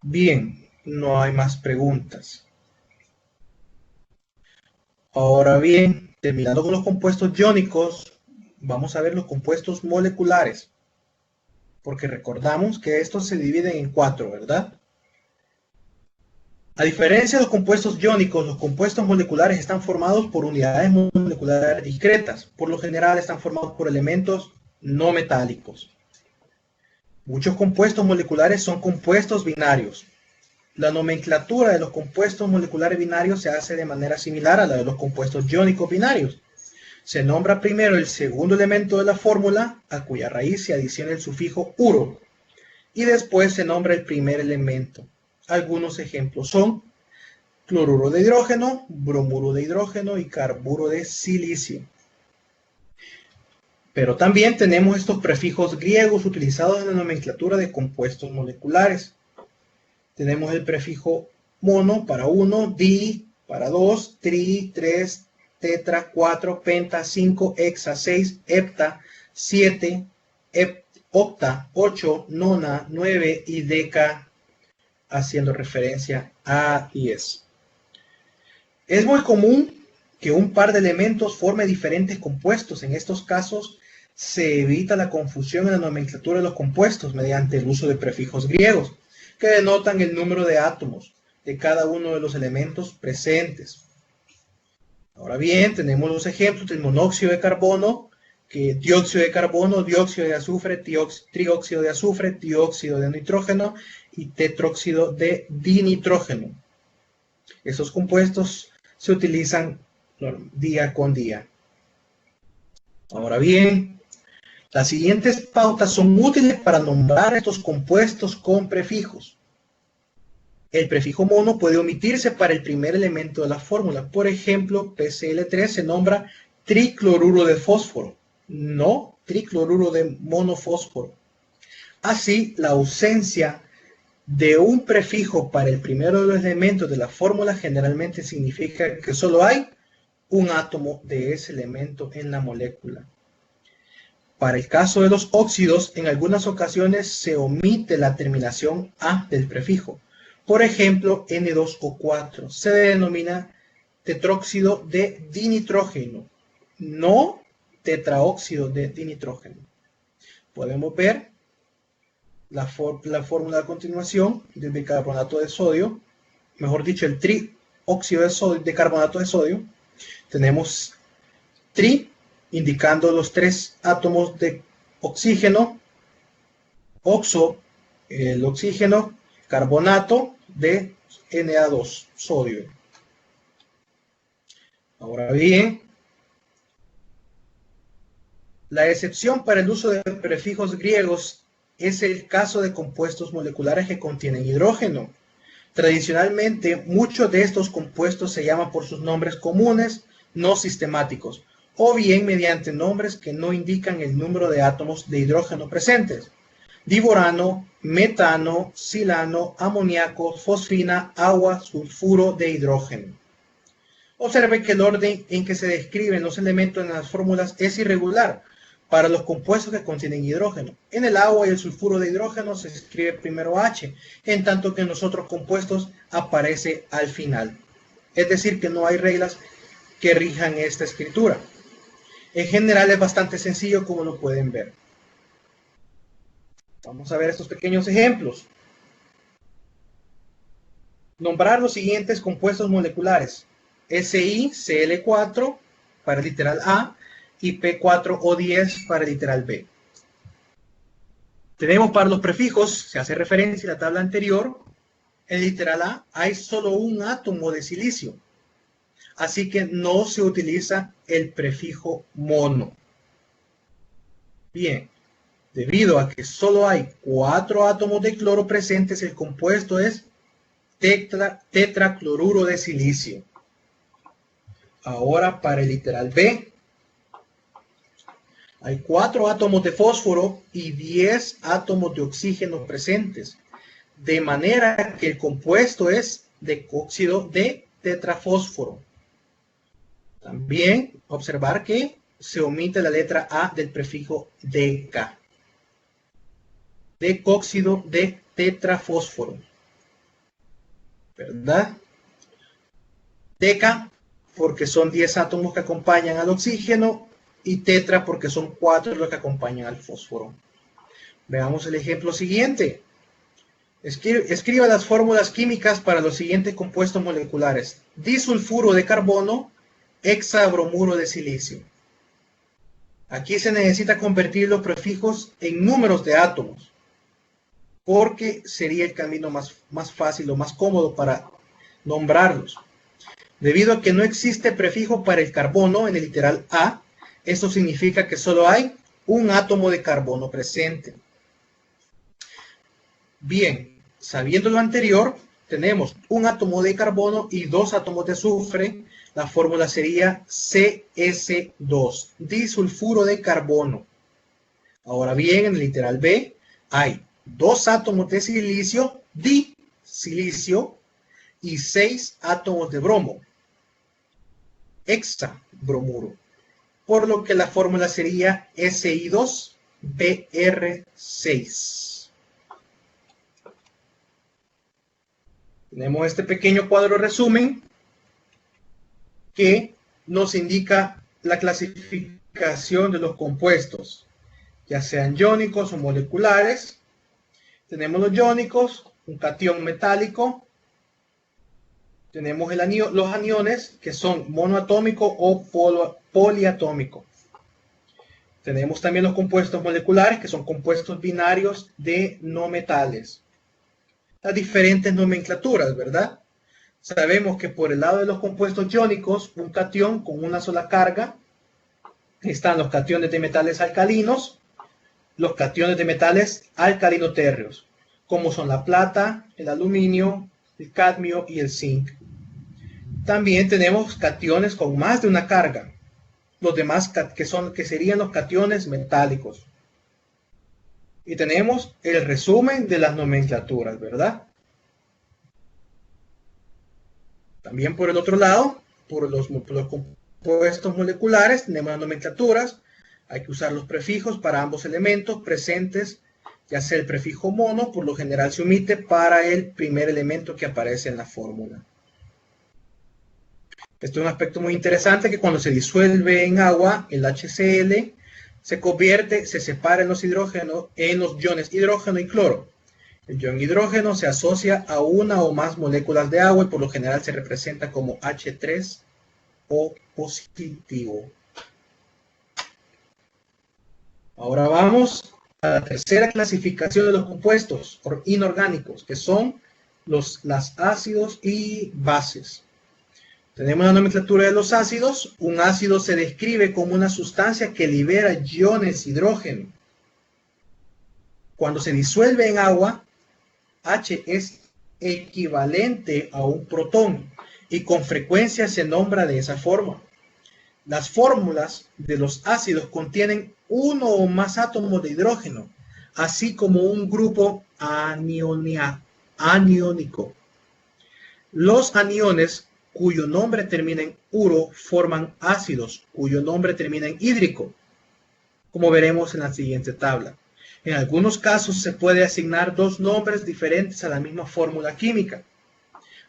Bien, no hay más preguntas. Ahora bien, terminando con los compuestos iónicos, vamos a ver los compuestos moleculares, porque recordamos que estos se dividen en 4, ¿verdad? A diferencia de los compuestos iónicos, los compuestos moleculares están formados por unidades moleculares discretas. Por lo general están formados por elementos no metálicos. Muchos compuestos moleculares son compuestos binarios. La nomenclatura de los compuestos moleculares binarios se hace de manera similar a la de los compuestos iónicos binarios. Se nombra primero el segundo elemento de la fórmula, a cuya raíz se adiciona el sufijo uro, y después se nombra el primer elemento. Algunos ejemplos son cloruro de hidrógeno, bromuro de hidrógeno y carburo de silicio. Pero también tenemos estos prefijos griegos utilizados en la nomenclatura de compuestos moleculares. Tenemos el prefijo mono para 1, di para 2, tri, 3, tetra, 4, penta, 5, hexa, 6, hepta, 7, octa, 8, nona, 9 y deca, haciendo referencia a 10. Es muy común que un par de elementos forme diferentes compuestos. En estos casos se evita la confusión en la nomenclatura de los compuestos mediante el uso de prefijos griegos que denotan el número de átomos de cada uno de los elementos presentes. Ahora bien, tenemos los ejemplos del monóxido de carbono, que dióxido de carbono, dióxido de azufre, trióxido de azufre, dióxido de nitrógeno y tetróxido de dinitrógeno. Esos compuestos se utilizan día con día. Ahora bien, las siguientes pautas son útiles para nombrar estos compuestos con prefijos. El prefijo mono puede omitirse para el primer elemento de la fórmula. Por ejemplo, PCl3 se nombra tricloruro de fósforo, no tricloruro de monofósforo. Así, la ausencia de un prefijo para el primero de los elementos de la fórmula generalmente significa que solo hay un átomo de ese elemento en la molécula. Para el caso de los óxidos, en algunas ocasiones se omite la terminación A del prefijo. Por ejemplo, N2O4 se denomina tetróxido de dinitrógeno, no tetraóxido de dinitrógeno. Podemos ver la fórmula a continuación del bicarbonato de sodio, mejor dicho, el trióxido de carbonato de sodio. Tenemos tri, indicando los 3 átomos de oxígeno, oxo, el oxígeno, carbonato de Na2, sodio. Ahora bien, la excepción para el uso de prefijos griegos es el caso de compuestos moleculares que contienen hidrógeno. Tradicionalmente, muchos de estos compuestos se llaman por sus nombres comunes, no sistemáticos, o bien mediante nombres que no indican el número de átomos de hidrógeno presentes. Diborano, metano, silano, amoníaco, fosfina, agua, sulfuro de hidrógeno. Observe que el orden en que se describen los elementos en las fórmulas es irregular para los compuestos que contienen hidrógeno. En el agua y el sulfuro de hidrógeno se escribe primero H, en tanto que en los otros compuestos aparece al final. Es decir, que no hay reglas que rijan esta escritura. En general es bastante sencillo, como lo pueden ver. Vamos a ver estos pequeños ejemplos. Nombrar los siguientes compuestos moleculares: SiCl4 para el literal A y P4O10 para el literal B. Tenemos para los prefijos, se hace referencia a la tabla anterior, en el literal A hay solo un átomo de silicio, así que no se utiliza el prefijo mono. Bien, debido a que solo hay 4 átomos de cloro presentes, el compuesto es tetracloruro de silicio. Ahora para el literal B, hay 4 átomos de fósforo y 10 átomos de oxígeno presentes, de manera que el compuesto es decóxido de tetrafósforo. También observar que se omite la letra A del prefijo deca. Decóxido de tetrafósforo, ¿verdad? Deca porque son 10 átomos que acompañan al oxígeno y tetra porque son 4 los que acompañan al fósforo. Veamos el ejemplo siguiente. Escriba las fórmulas químicas para los siguientes compuestos moleculares: disulfuro de carbono, hexabromuro de silicio. Aquí se necesita convertir los prefijos en números de átomos, porque sería el camino más fácil o más cómodo para nombrarlos. Debido a que no existe prefijo para el carbono en el literal A, esto significa que solo hay un átomo de carbono presente. Bien, sabiendo lo anterior, tenemos un átomo de carbono y 2 átomos de azufre. La fórmula sería CS2, disulfuro de carbono. Ahora bien, en el literal B hay 2 átomos de silicio, disilicio, y 6 átomos de bromo, hexabromuro. Por lo que la fórmula sería Si2BR6. Tenemos este pequeño cuadro resumen que nos indica la clasificación de los compuestos, ya sean iónicos o moleculares. Tenemos los iónicos, un catión metálico. Tenemos los aniones, que son monoatómico o poliatómico. Tenemos también los compuestos moleculares, que son compuestos binarios de no metales. Las diferentes nomenclaturas, ¿verdad? Sabemos que por el lado de los compuestos iónicos, un catión con una sola carga, están los cationes de metales alcalinos, los cationes de metales alcalinotérreos, como son la plata, el aluminio, el cadmio y el zinc. También tenemos cationes con más de una carga, los demás que serían los cationes metálicos. Y tenemos el resumen de las nomenclaturas, ¿verdad? También por el otro lado, por los compuestos moleculares, tenemos las nomenclaturas. Hay que usar los prefijos para ambos elementos presentes, ya sea el prefijo mono, por lo general se omite para el primer elemento que aparece en la fórmula. Esto es un aspecto muy interesante, que cuando se disuelve en agua, el HCl se separa en los hidrógenos, en los iones hidrógeno y cloro. El ion hidrógeno se asocia a una o más moléculas de agua y por lo general se representa como H3O positivo. Ahora vamos a la tercera clasificación de los compuestos inorgánicos, que son los ácidos y bases. Tenemos la nomenclatura de los ácidos. Un ácido se describe como una sustancia que libera iones hidrógeno. Cuando se disuelve en agua, H es equivalente a un protón y con frecuencia se nombra de esa forma. Las fórmulas de los ácidos contienen uno o más átomos de hidrógeno, así como un grupo aniónico. Los aniones cuyo nombre termina en uro forman ácidos cuyo nombre termina en hídrico, como veremos en la siguiente tabla. En algunos casos se puede asignar 2 nombres diferentes a la misma fórmula química.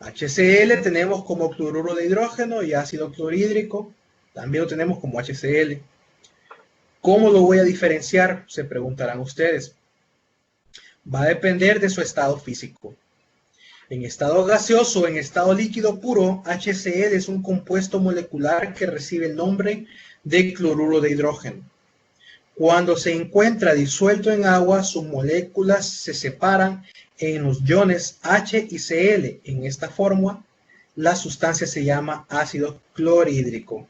HCl tenemos como cloruro de hidrógeno y ácido clorhídrico también lo tenemos como HCl. ¿Cómo lo voy a diferenciar? Se preguntarán ustedes. Va a depender de su estado físico. En estado gaseoso o en estado líquido puro, HCl es un compuesto molecular que recibe el nombre de cloruro de hidrógeno. Cuando se encuentra disuelto en agua, sus moléculas se separan en los iones H y Cl. En esta forma, la sustancia se llama ácido clorhídrico.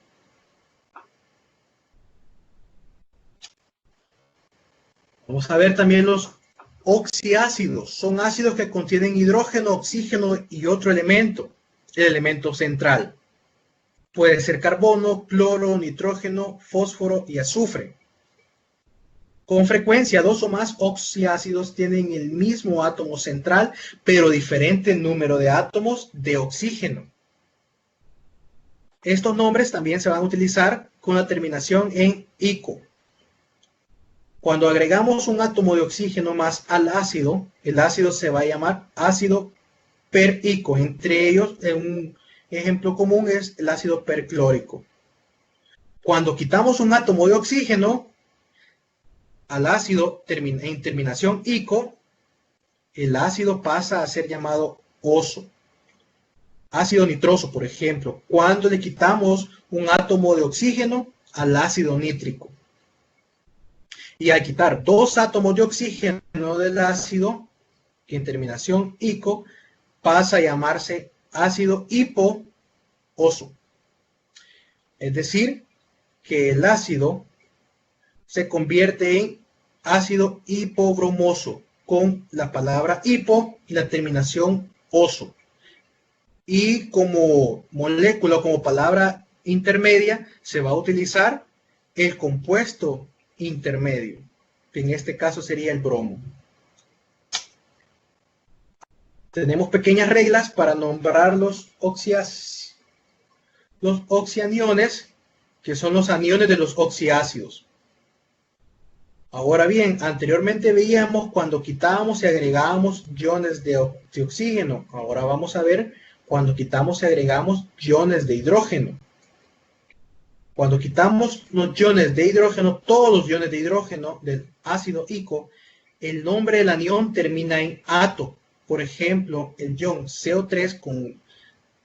Vamos a ver también los oxiácidos. Son ácidos que contienen hidrógeno, oxígeno y otro elemento, el elemento central. Puede ser carbono, cloro, nitrógeno, fósforo y azufre. Con frecuencia, 2 o más oxiácidos tienen el mismo átomo central, pero diferente número de átomos de oxígeno. Estos nombres también se van a utilizar con la terminación en ico. Cuando agregamos un átomo de oxígeno más al ácido, el ácido se va a llamar ácido perico. Entre ellos, un ejemplo común es el ácido perclórico. Cuando quitamos un átomo de oxígeno al ácido en terminación ico, el ácido pasa a ser llamado oso. Ácido nitroso, por ejemplo, cuando le quitamos un átomo de oxígeno al ácido nítrico. Y al quitar dos átomos de oxígeno del ácido, que en terminación ico, pasa a llamarse ácido hiposo. Es decir, que el ácido se convierte en ácido hipobromoso con la palabra hipo y la terminación oso. Y como molécula, como palabra intermedia, se va a utilizar el compuesto intermedio, que en este caso sería el bromo. Tenemos pequeñas reglas para nombrar los oxianiones, que son los aniones de los oxiácidos. Ahora bien, anteriormente veíamos cuando quitábamos y agregábamos iones de oxígeno. Ahora vamos a ver cuando quitamos y agregamos iones de hidrógeno. Cuando quitamos los iones de hidrógeno, todos los iones de hidrógeno del ácido ico, el nombre del anión termina en ato. Por ejemplo, el ion CO3 con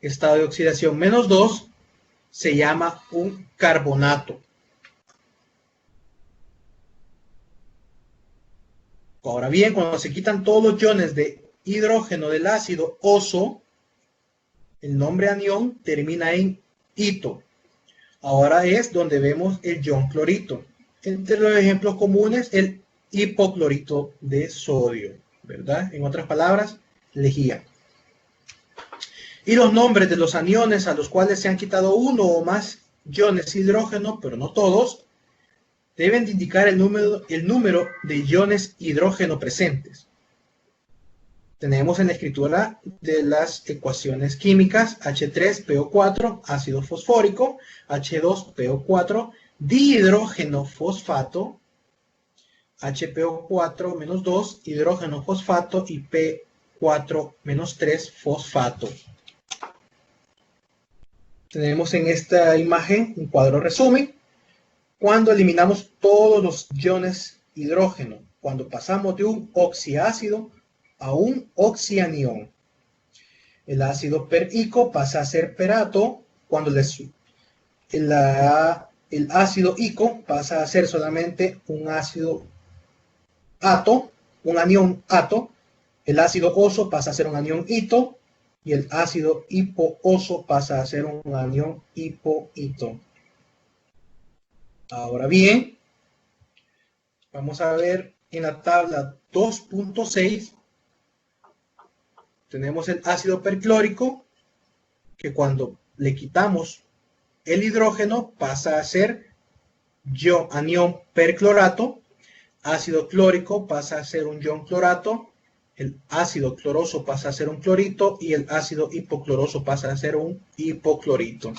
estado de oxidación -2 se llama un carbonato. Ahora bien, cuando se quitan todos los iones de hidrógeno del ácido oso, el nombre anión termina en ito. Ahora es donde vemos el ion clorito. Entre los ejemplos comunes, el hipoclorito de sodio, ¿verdad? En otras palabras, lejía. Y los nombres de los aniones a los cuales se han quitado uno o más iones de hidrógeno, pero no todos, deben de indicar el número de iones hidrógeno presentes. Tenemos en la escritura de las ecuaciones químicas H3PO4, ácido fosfórico, H2PO4, dihidrógeno fosfato, HPO4-2, hidrógeno fosfato y P4-3 fosfato. Tenemos en esta imagen un cuadro resumen. Cuando eliminamos todos los iones hidrógeno, cuando pasamos de un oxiácido a un oxianión. El ácido perico pasa a ser perato, cuando el ácido ico pasa a ser solamente un ácido ato, un anión ato. El ácido oso pasa a ser un anión ito, y el ácido hipooso pasa a ser un anión hipoito. Ahora bien, vamos a ver en la tabla 2.6, tenemos el ácido perclórico, que cuando le quitamos el hidrógeno pasa a ser anión perclorato, ácido clórico pasa a ser un ion clorato, el ácido cloroso pasa a ser un clorito y el ácido hipocloroso pasa a ser un hipoclorito.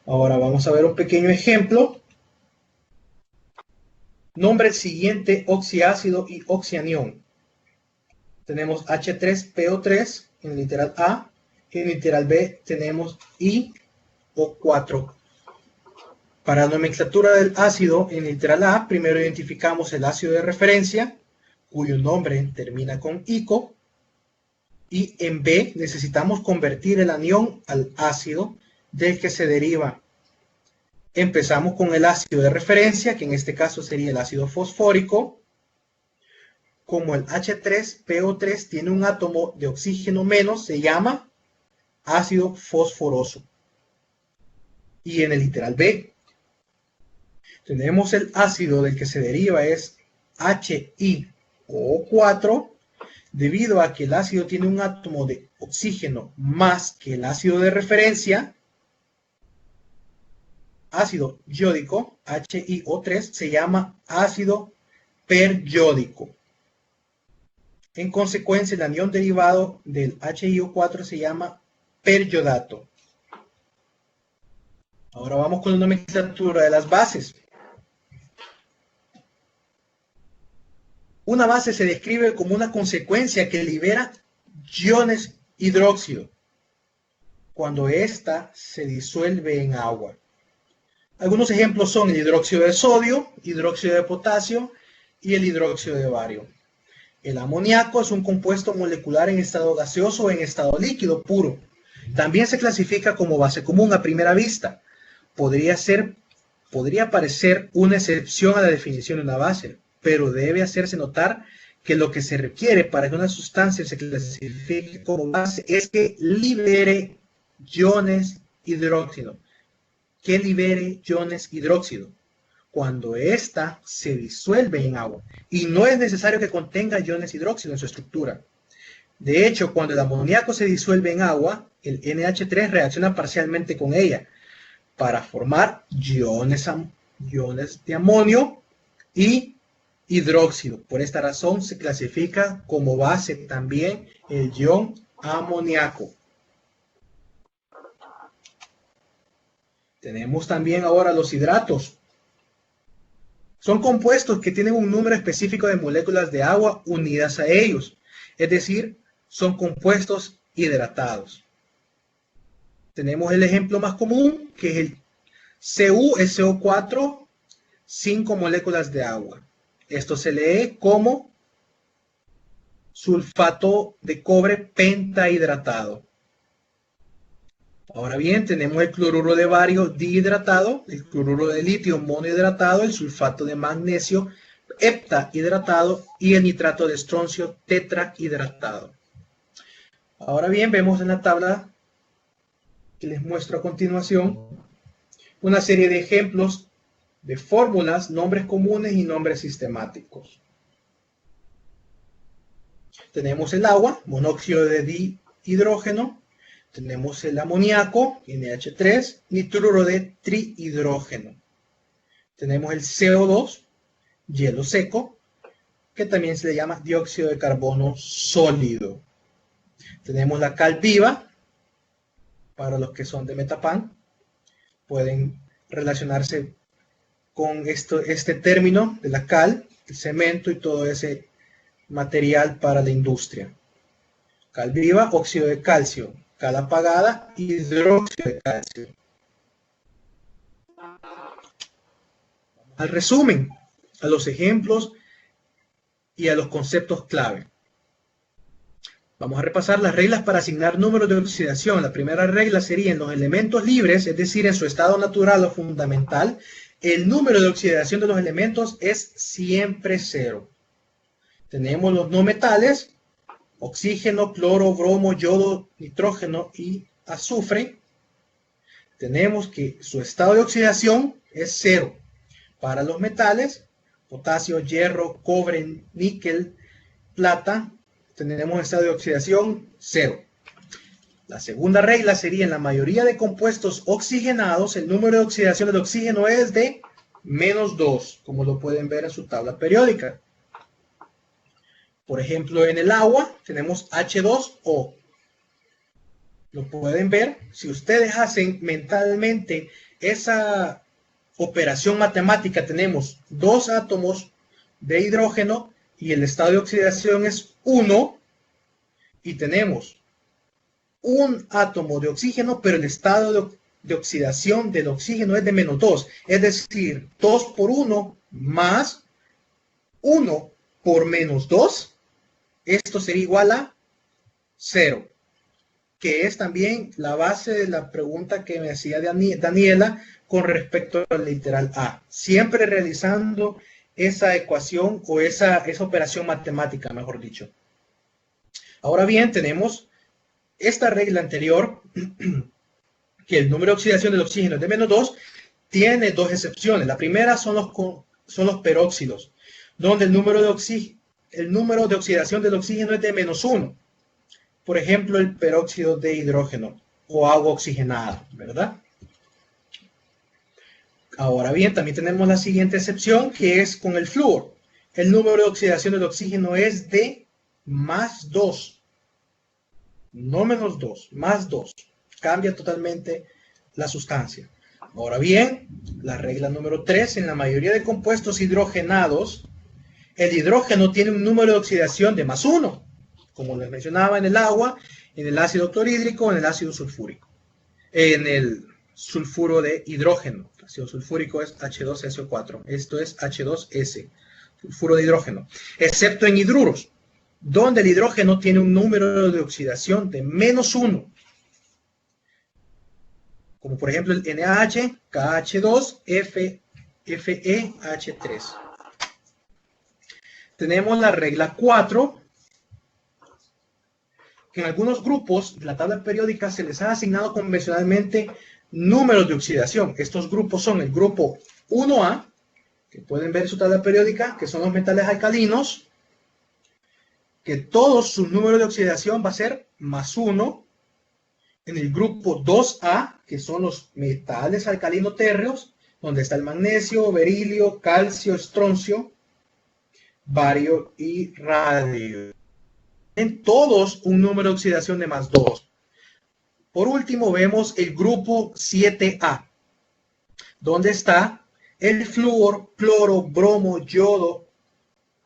Ahora vamos a ver un pequeño ejemplo. Nombre siguiente oxiácido y oxianión. Tenemos H3PO3 en el literal A, y en el literal B tenemos IO4. Para la nomenclatura del ácido en el literal A, primero identificamos el ácido de referencia, cuyo nombre termina con ico, y en B necesitamos convertir el anión al ácido del que se deriva. Empezamos con el ácido de referencia, que en este caso sería el ácido fosfórico. Como el H3PO3 tiene un átomo de oxígeno menos, se llama ácido fosforoso. Y en el literal B, tenemos el ácido del que se deriva es HiO4, debido a que el ácido tiene un átomo de oxígeno más que el ácido de referencia. Ácido iódico, HiO3, se llama ácido periódico. En consecuencia, el anión derivado del HiO4 se llama periodato. Ahora vamos con la nomenclatura de las bases. Una base se describe como una consecuencia que libera iones hidróxido cuando ésta se disuelve en agua. Algunos ejemplos son el hidróxido de sodio, hidróxido de potasio y el hidróxido de bario. El amoníaco es un compuesto molecular en estado gaseoso o en estado líquido puro. También se clasifica como base común a primera vista. Podría parecer una excepción a la definición de una base, pero debe hacerse notar que lo que se requiere para que una sustancia se clasifique como base es que libere iones hidróxido. Que libere iones hidróxido cuando ésta se disuelve en agua. Y no es necesario que contenga iones hidróxido en su estructura. De hecho, cuando el amoníaco se disuelve en agua, el NH3 reacciona parcialmente con ella para formar iones de amonio y hidróxido. Por esta razón se clasifica como base también el ion amoníaco. Tenemos también ahora los hidratos. Son compuestos que tienen un número específico de moléculas de agua unidas a ellos. Es decir, son compuestos hidratados. Tenemos el ejemplo más común, que es el CuSO4, 5 moléculas de agua. Esto se lee como sulfato de cobre pentahidratado. Ahora bien, tenemos el cloruro de bario dihidratado, el cloruro de litio monohidratado, el sulfato de magnesio heptahidratado y el nitrato de estroncio tetrahidratado. Ahora bien, vemos en la tabla que les muestro a continuación una serie de ejemplos de fórmulas, nombres comunes y nombres sistemáticos. Tenemos el agua, monóxido de dihidrógeno. Tenemos el amoníaco, NH3, nitruro de trihidrógeno. Tenemos el CO2, hielo seco, que también se le llama dióxido de carbono sólido. Tenemos la cal viva, para los que son de Metapan, pueden relacionarse con este término de la cal, el cemento y todo ese material para la industria. Cal viva, óxido de calcio. Cal apagada, hidróxido de calcio. Al resumen, a los ejemplos y a los conceptos clave. Vamos a repasar las reglas para asignar números de oxidación. La primera regla sería en los elementos libres, es decir, en su estado natural o fundamental, el número de oxidación de los elementos es siempre 0. Tenemos los no metales, oxígeno, cloro, bromo, yodo, nitrógeno y azufre. Tenemos que su estado de oxidación es 0. Para los metales, potasio, hierro, cobre, níquel, plata, tenemos estado de oxidación 0. La segunda regla sería en la mayoría de compuestos oxigenados, el número de oxidación del oxígeno es de -2, como lo pueden ver en su tabla periódica. Por ejemplo, en el agua tenemos H2O. Lo pueden ver. Si ustedes hacen mentalmente esa operación matemática, tenemos 2 átomos de hidrógeno y el estado de oxidación es 1. Y tenemos un átomo de oxígeno, pero el estado de oxidación del oxígeno es de -2. Es decir, 2 por 1 más 1 por -2. Esto sería igual a 0, que es también la base de la pregunta que me hacía Daniela con respecto al literal A. Siempre realizando esa ecuación o esa operación matemática, mejor dicho. Ahora bien, tenemos esta regla anterior, que el número de oxidación del oxígeno es de -2, tiene dos excepciones. La primera son los peróxidos, donde el número de oxidación del oxígeno es de -1. Por ejemplo, el peróxido de hidrógeno o agua oxigenada, ¿verdad? Ahora bien, también tenemos la siguiente excepción, que es con el flúor. El número de oxidación del oxígeno es de +2. No -2, +2. Cambia totalmente la sustancia. Ahora bien, la regla número 3, en la mayoría de compuestos hidrogenados, el hidrógeno tiene un número de oxidación de +1, como les mencionaba en el agua, en el ácido clorhídrico, en el ácido sulfúrico, en el sulfuro de hidrógeno. El ácido sulfúrico es H2SO4, esto es H2S, sulfuro de hidrógeno, excepto en hidruros, donde el hidrógeno tiene un número de oxidación de -1, como por ejemplo el NaH, KH2, FeH3. Tenemos la regla 4, que en algunos grupos de la tabla periódica se les ha asignado convencionalmente números de oxidación. Estos grupos son el grupo 1A, que pueden ver en su tabla periódica, que son los metales alcalinos, que todos sus números de oxidación va a ser +1. En el grupo 2A, que son los metales alcalinos térreos, donde está el magnesio, berilio, calcio, estroncio, bario y radio. En todos un número de oxidación de +2. Por último vemos el grupo 7A, donde está el flúor, cloro, bromo, yodo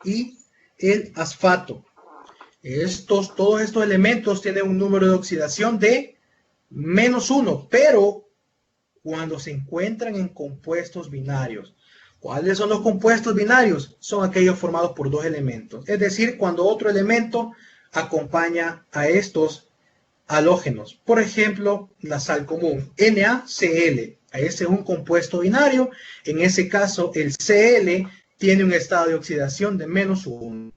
y el asfato. Todos estos elementos tienen un número de oxidación de -1, pero cuando se encuentran en compuestos binarios. ¿Cuáles son los compuestos binarios? Son aquellos formados por dos elementos. Es decir, cuando otro elemento acompaña a estos halógenos. Por ejemplo, la sal común, NaCl. Ese es un compuesto binario. En ese caso, el Cl tiene un estado de oxidación de -1.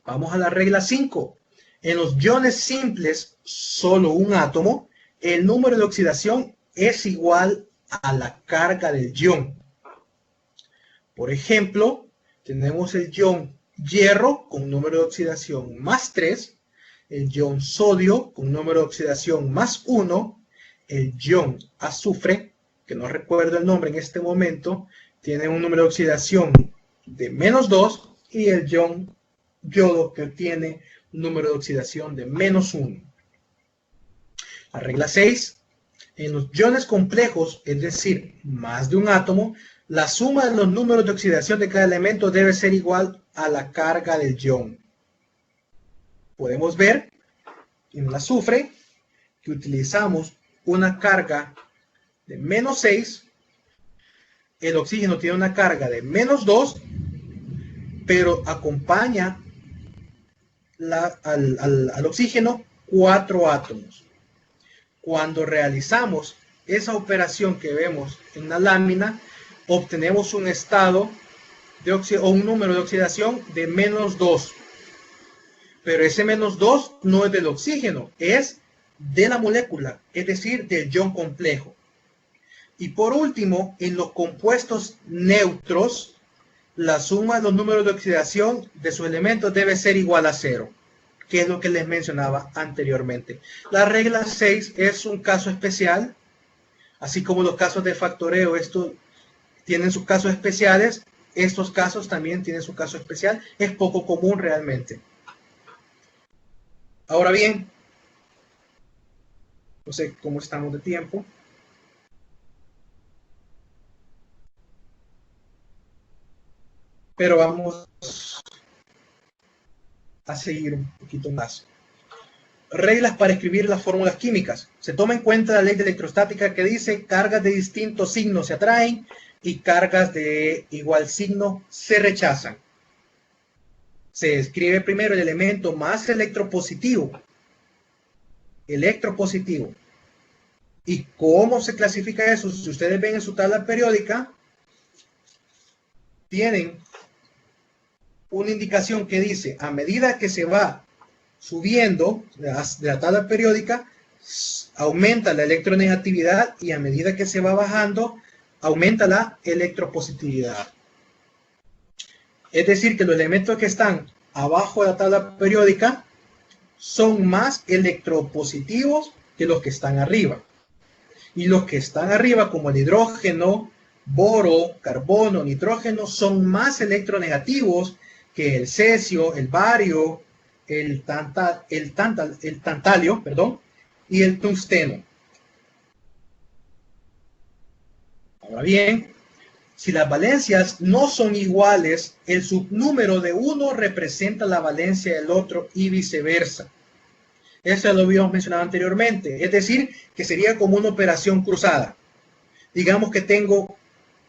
Vamos a la regla 5. En los iones simples, solo un átomo, el número de oxidación es igual a la carga del ion. Por ejemplo, tenemos el ion hierro con número de oxidación +3, el ion sodio con número de oxidación +1, el ion azufre, que no recuerdo el nombre en este momento, tiene un número de oxidación de -2, y el ion yodo, que tiene un número de oxidación de -1. La regla 6. En los iones complejos, es decir, más de un átomo, la suma de los números de oxidación de cada elemento debe ser igual a la carga del ion. Podemos ver en el azufre que utilizamos una carga de -6, el oxígeno tiene una carga de -2, pero acompaña al oxígeno 4 átomos. Cuando realizamos esa operación que vemos en la lámina, obtenemos un estado o un número de oxidación de -2. Pero ese -2 no es del oxígeno, es de la molécula, es decir, del ion complejo. Y por último, en los compuestos neutros, la suma de los números de oxidación de sus elementos debe ser igual a 0, que es lo que les mencionaba anteriormente. La regla 6 es un caso especial, así como los casos de factoreo, estos tienen sus casos especiales, estos casos también tienen su caso especial, es poco común realmente. Ahora bien, no sé cómo estamos de tiempo. Pero vamos a seguir un poquito más. Reglas para escribir las fórmulas químicas. Se toma en cuenta la ley de electrostática que dice cargas de distinto signo se atraen y cargas de igual signo se rechazan. Se escribe primero el elemento más electropositivo. Electropositivo. ¿Y cómo se clasifica eso? Si ustedes ven en su tabla periódica, tienen una indicación que dice, a medida que se va subiendo de la tabla periódica, aumenta la electronegatividad, y a medida que se va bajando, aumenta la electropositividad. Es decir, que los elementos que están abajo de la tabla periódica son más electropositivos que los que están arriba. Y los que están arriba, como el hidrógeno, boro, carbono, nitrógeno, son más electronegativos que el cesio, el bario, el tantalio, y el tungsteno. Ahora bien, si las valencias no son iguales, el subnúmero de uno representa la valencia del otro y viceversa. Eso lo habíamos mencionado anteriormente. Es decir, que sería como una operación cruzada. Digamos que tengo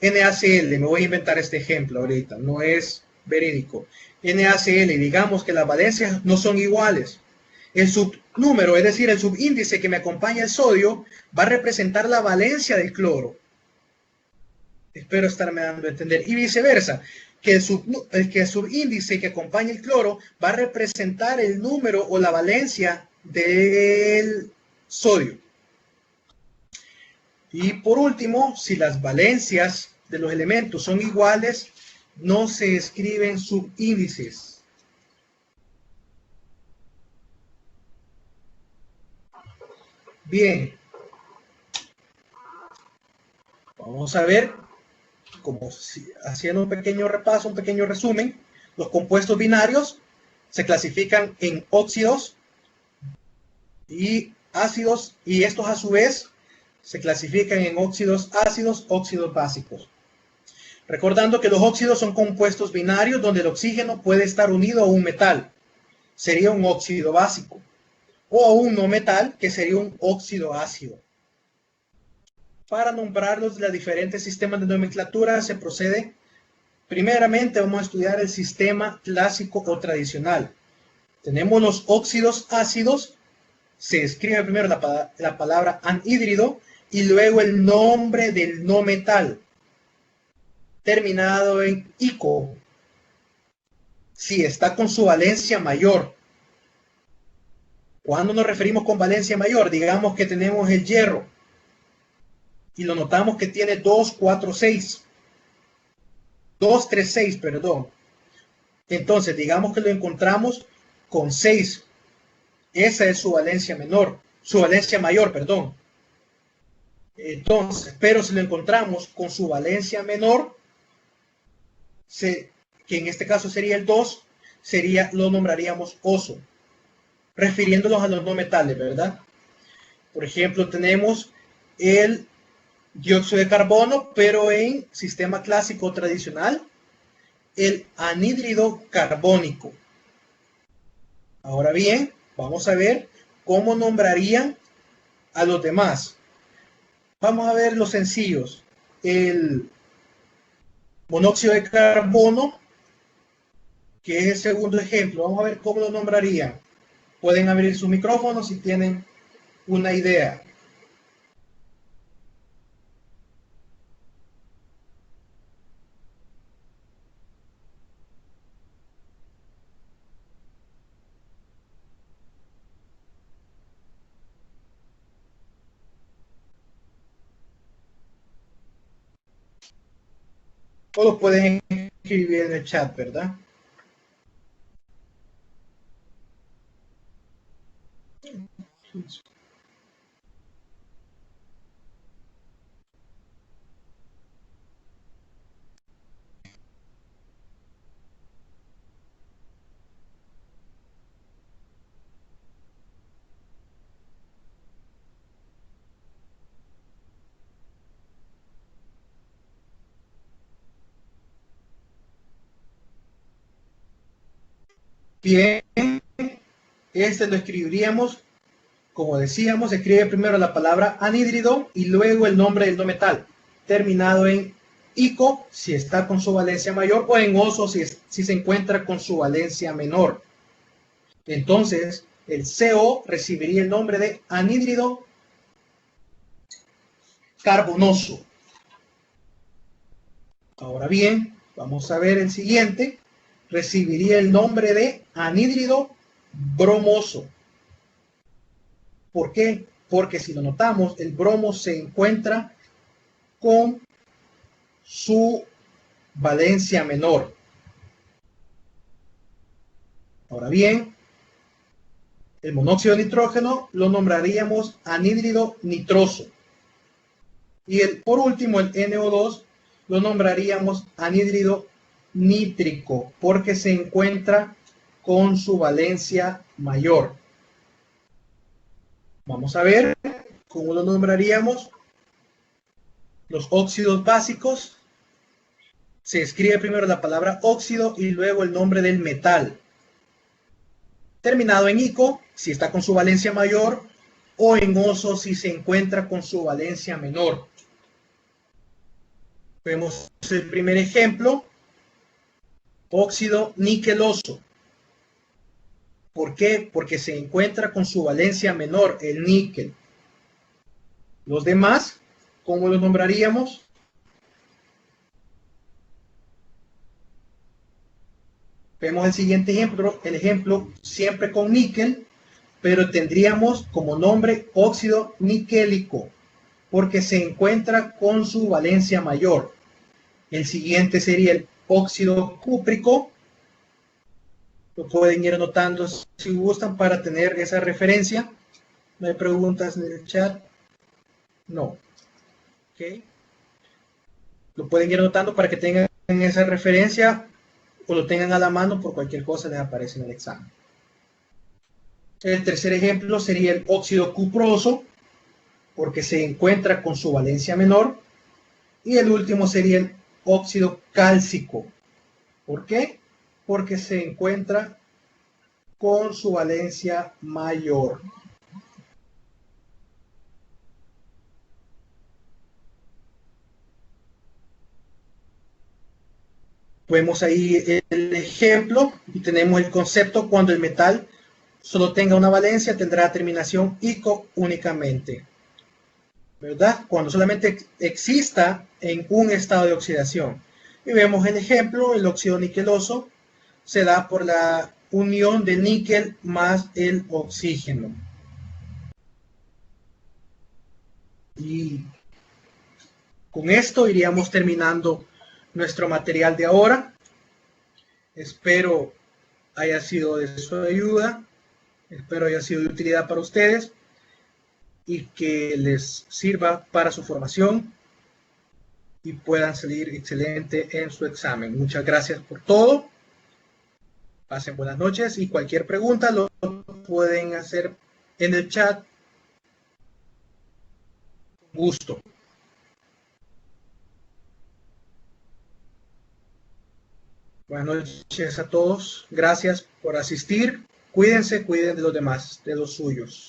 NaCl, me voy a inventar este ejemplo ahorita, no es verídico. NaCl, digamos que las valencias no son iguales. El subnúmero, es decir, el subíndice que me acompaña el sodio, va a representar la valencia del cloro. Espero estarme dando a entender. Y viceversa, que el subíndice que acompaña el cloro va a representar el número o la valencia del sodio. Y por último, si las valencias de los elementos son iguales, no se escriben subíndices. Bien. Vamos a ver, como haciendo un pequeño repaso, un pequeño resumen, los compuestos binarios se clasifican en óxidos y ácidos, y estos a su vez se clasifican en óxidos ácidos, óxidos básicos. Recordando que los óxidos son compuestos binarios donde el oxígeno puede estar unido a un metal, sería un óxido básico, o a un no metal, que sería un óxido ácido. Para nombrarlos los diferentes sistemas de nomenclatura se procede. Primeramente vamos a estudiar el sistema clásico o tradicional. Tenemos los óxidos ácidos, se escribe primero la palabra anhídrido y luego el nombre del no metal, terminado en ico, si está con su valencia mayor. ¿Cuándo nos referimos con valencia mayor? Digamos que tenemos el hierro y lo notamos que tiene 246. 236, perdón. Entonces, digamos que lo encontramos con 6. Esa es su valencia menor, su valencia mayor, perdón. Entonces, pero si lo encontramos con su valencia menor, que en este caso sería el 2, lo nombraríamos oso, refiriéndonos a los no metales, ¿verdad? Por ejemplo, tenemos el dióxido de carbono, pero en sistema clásico tradicional, el anhídrido carbónico. Ahora bien, vamos a ver cómo nombrarían a los demás. Vamos a ver los sencillos. El monóxido de carbono, que es el segundo ejemplo. Vamos a ver cómo lo nombrarían. Pueden abrir sus micrófonos si tienen una idea. O lo pueden escribir en el chat, ¿verdad? Bien, este lo escribiríamos, como decíamos, se escribe primero la palabra anhídrido y luego el nombre del no metal, terminado en ico si está con su valencia mayor o en oso si se encuentra con su valencia menor. Entonces, el CO recibiría el nombre de anhídrido carbonoso. Ahora bien, vamos a ver el siguiente. Recibiría el nombre de anhídrido bromoso. ¿Por qué? Porque si lo notamos, el bromo se encuentra con su valencia menor. Ahora bien, el monóxido de nitrógeno lo nombraríamos anhídrido nitroso. Y por último, el NO2 lo nombraríamos anhídrido nítrico, porque se encuentra con su valencia mayor. Vamos a ver cómo lo nombraríamos. Los óxidos básicos, se escribe primero la palabra óxido y luego el nombre del metal. Terminado en ico, si está con su valencia mayor, o en oso, si se encuentra con su valencia menor. Vemos el primer ejemplo, óxido niqueloso. ¿Por qué? Porque se encuentra con su valencia menor, el níquel. Los demás, ¿cómo los nombraríamos? Vemos el siguiente ejemplo, el ejemplo siempre con níquel, pero tendríamos como nombre óxido niquélico, porque se encuentra con su valencia mayor. El siguiente sería el óxido cúprico. Lo pueden ir anotando si gustan para tener esa referencia. ¿No hay preguntas en el chat? No. ¿Ok? Lo pueden ir anotando para que tengan esa referencia o lo tengan a la mano por cualquier cosa les aparece en el examen. El tercer ejemplo sería el óxido cuproso, porque se encuentra con su valencia menor. Y el último sería el óxido cálcico. ¿Por qué? Porque se encuentra con su valencia mayor. Vemos ahí el ejemplo y tenemos el concepto cuando el metal solo tenga una valencia, tendrá terminación ico únicamente, ¿verdad? Cuando solamente exista en un estado de oxidación. Y vemos el ejemplo, el óxido niqueloso se da por la unión del níquel más el oxígeno. Y con esto iríamos terminando nuestro material de ahora. Espero haya sido de su ayuda, espero haya sido de utilidad para ustedes y que les sirva para su formación y puedan salir excelente en su examen. Muchas gracias por todo. Pasen buenas noches y cualquier pregunta lo pueden hacer en el chat. Gusto. Buenas noches a todos. Gracias por asistir. Cuídense, cuiden de los demás, de los suyos.